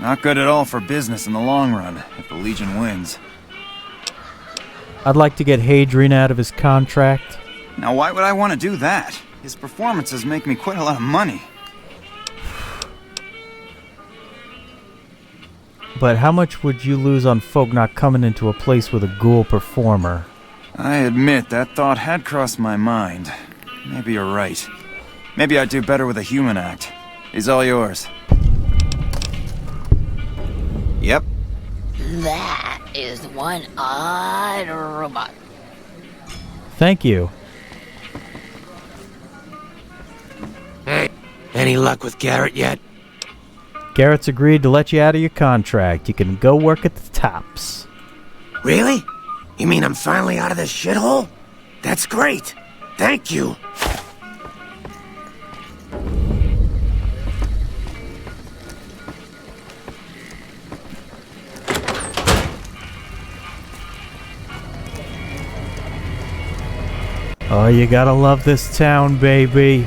Not good at all for business in the long run, if the Legion wins. I'd like to get Hadrian out of his contract. Now why would I want to do that? His performances make me quite a lot of money. But how much would you lose on folk not coming into a place with a ghoul performer? I admit that thought had crossed my mind. Maybe you're right. Maybe I'd do better with a human act. He's all yours. Yep. That is one odd robot. Thank you. Hey, any luck with Garrett yet? Garrett's agreed to let you out of your contract. You can go work at the Tops. Really? You mean I'm finally out of this shithole? That's great. Thank you. Oh, you gotta love this town, baby.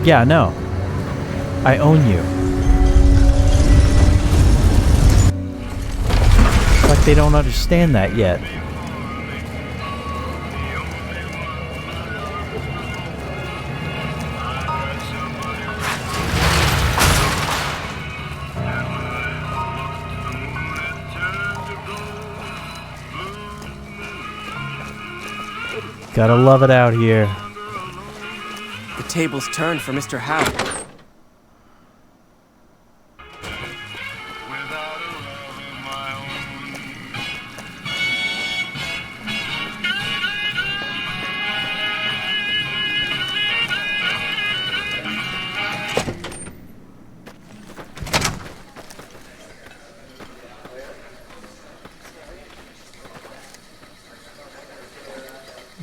Yeah, no. I own you. It's like they don't understand that yet. Gotta love it out here. The tables turned for Mr.House.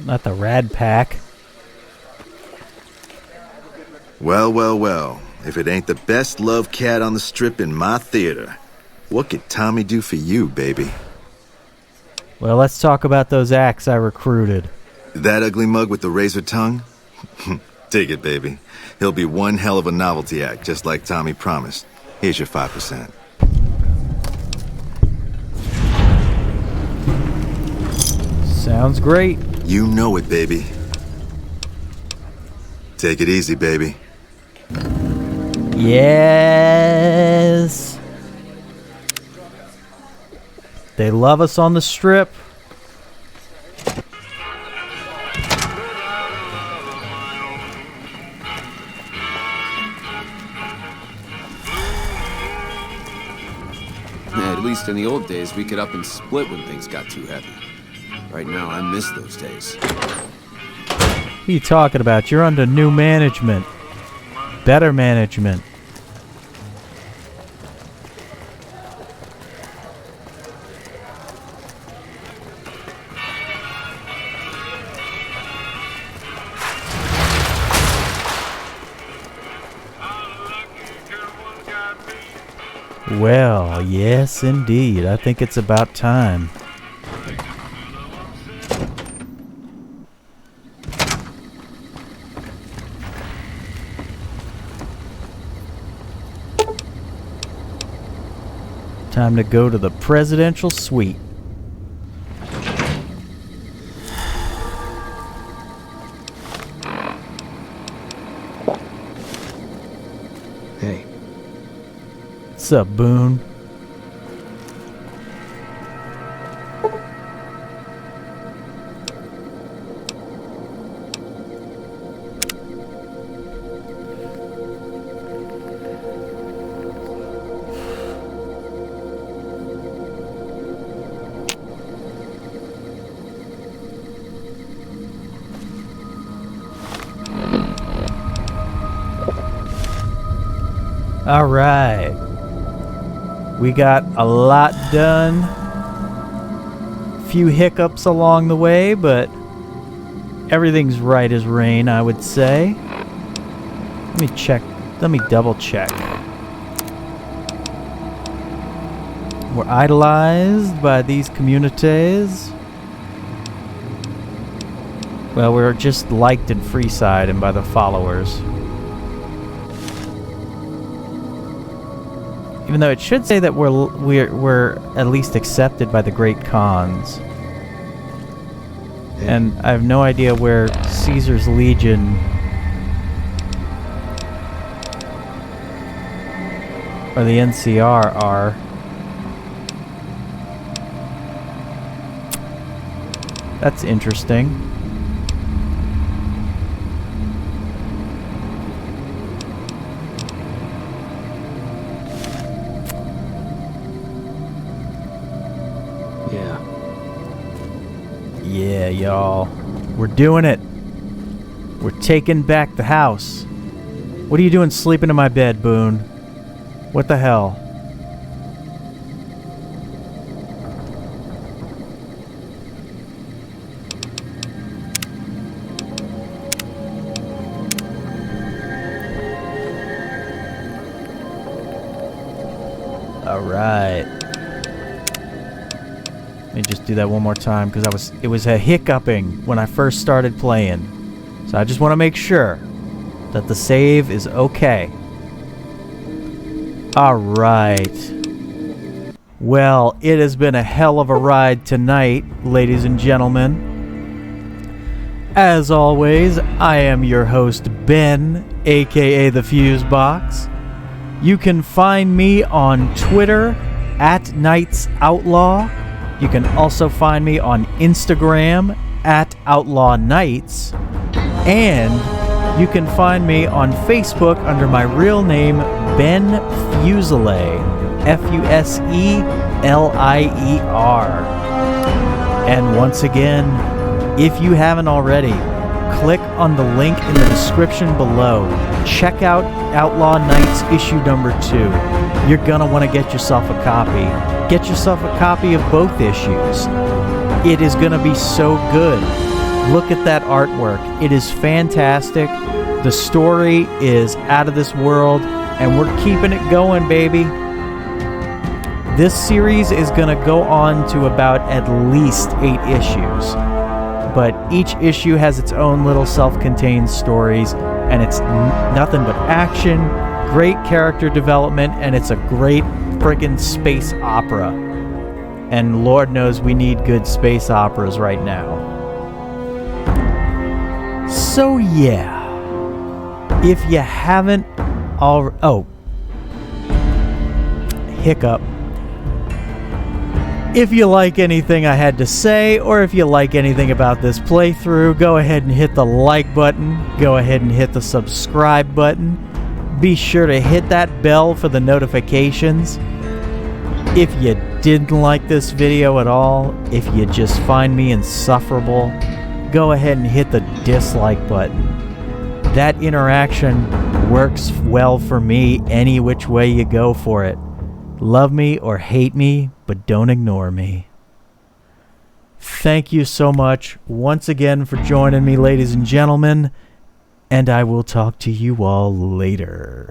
Not the Rad Pack. Well, well, well. If it ain't the best loved cat on the strip in my theater, what could Tommy do for you, baby? Well, let's talk about those acts I recruited. That ugly mug with the razor tongue? Take it, baby. He'll be one hell of a novelty act, just like Tommy promised. Here's your 5%. Sounds great. You know it, baby. Take it easy, baby. Yes. They love us on the strip. At least in the old days, we could up and split when things got too heavy. Right now, I miss those days. What are you talking about? You're under new management. Better management. Well, yes indeed. I think it's about time. Time to go to the presidential suite. Hey. What's up, Boone? All right. We got a lot done. Few hiccups along the way, but everything's right as rain, I would say. Let me check. Let me double check. We're idolized by these communities. Well, we're just liked in Freeside and by the followers. Even though it should say that we're at least accepted by the Great Khans. And I have no idea where Caesar's Legion or the NCR are. That's interesting. Yeah, y'all. We're doing it. We're taking back the house. What are you doing sleeping in my bed, Boone? What the hell? All right. Let me just do that one more time because it was a hiccuping when I first started playing. So I just want to make sure that the save is okay. All right. Well, it has been a hell of a ride tonight, ladies and gentlemen. As always, I am your host, Ben, aka The Fuse Box. You can find me on Twitter at Knights Outlaw. You can also find me on Instagram at Outlaw Knights. And you can find me on Facebook under my real name, Ben Fuselier. F-U-S-E-L-I-E-R. And once again, if you haven't already, click on the link in the description below. Check out Outlaw Knights issue number 2. You're gonna want to get yourself a copy. Get yourself a copy of both issues. It is gonna be so good. Look at that artwork. It is fantastic. The story is out of this world, and we're keeping it going, baby. This series is gonna go on to about at least 8 issues. But each issue has its own little self-contained stories, and it's nothing but action, great character development, and it's a great friggin' space opera. And Lord knows we need good space operas right now. So yeah, if you haven't hiccup. If you like anything I had to say, or if you like anything about this playthrough, go ahead and hit the like button. Go ahead and hit the subscribe button. Be sure to hit that bell for the notifications. If you didn't like this video at all, if you just find me insufferable, go ahead and hit the dislike button. That interaction works well for me any which way you go for it. Love me or hate me, but don't ignore me. Thank you so much once again for joining me, ladies and gentlemen, and I will talk to you all later.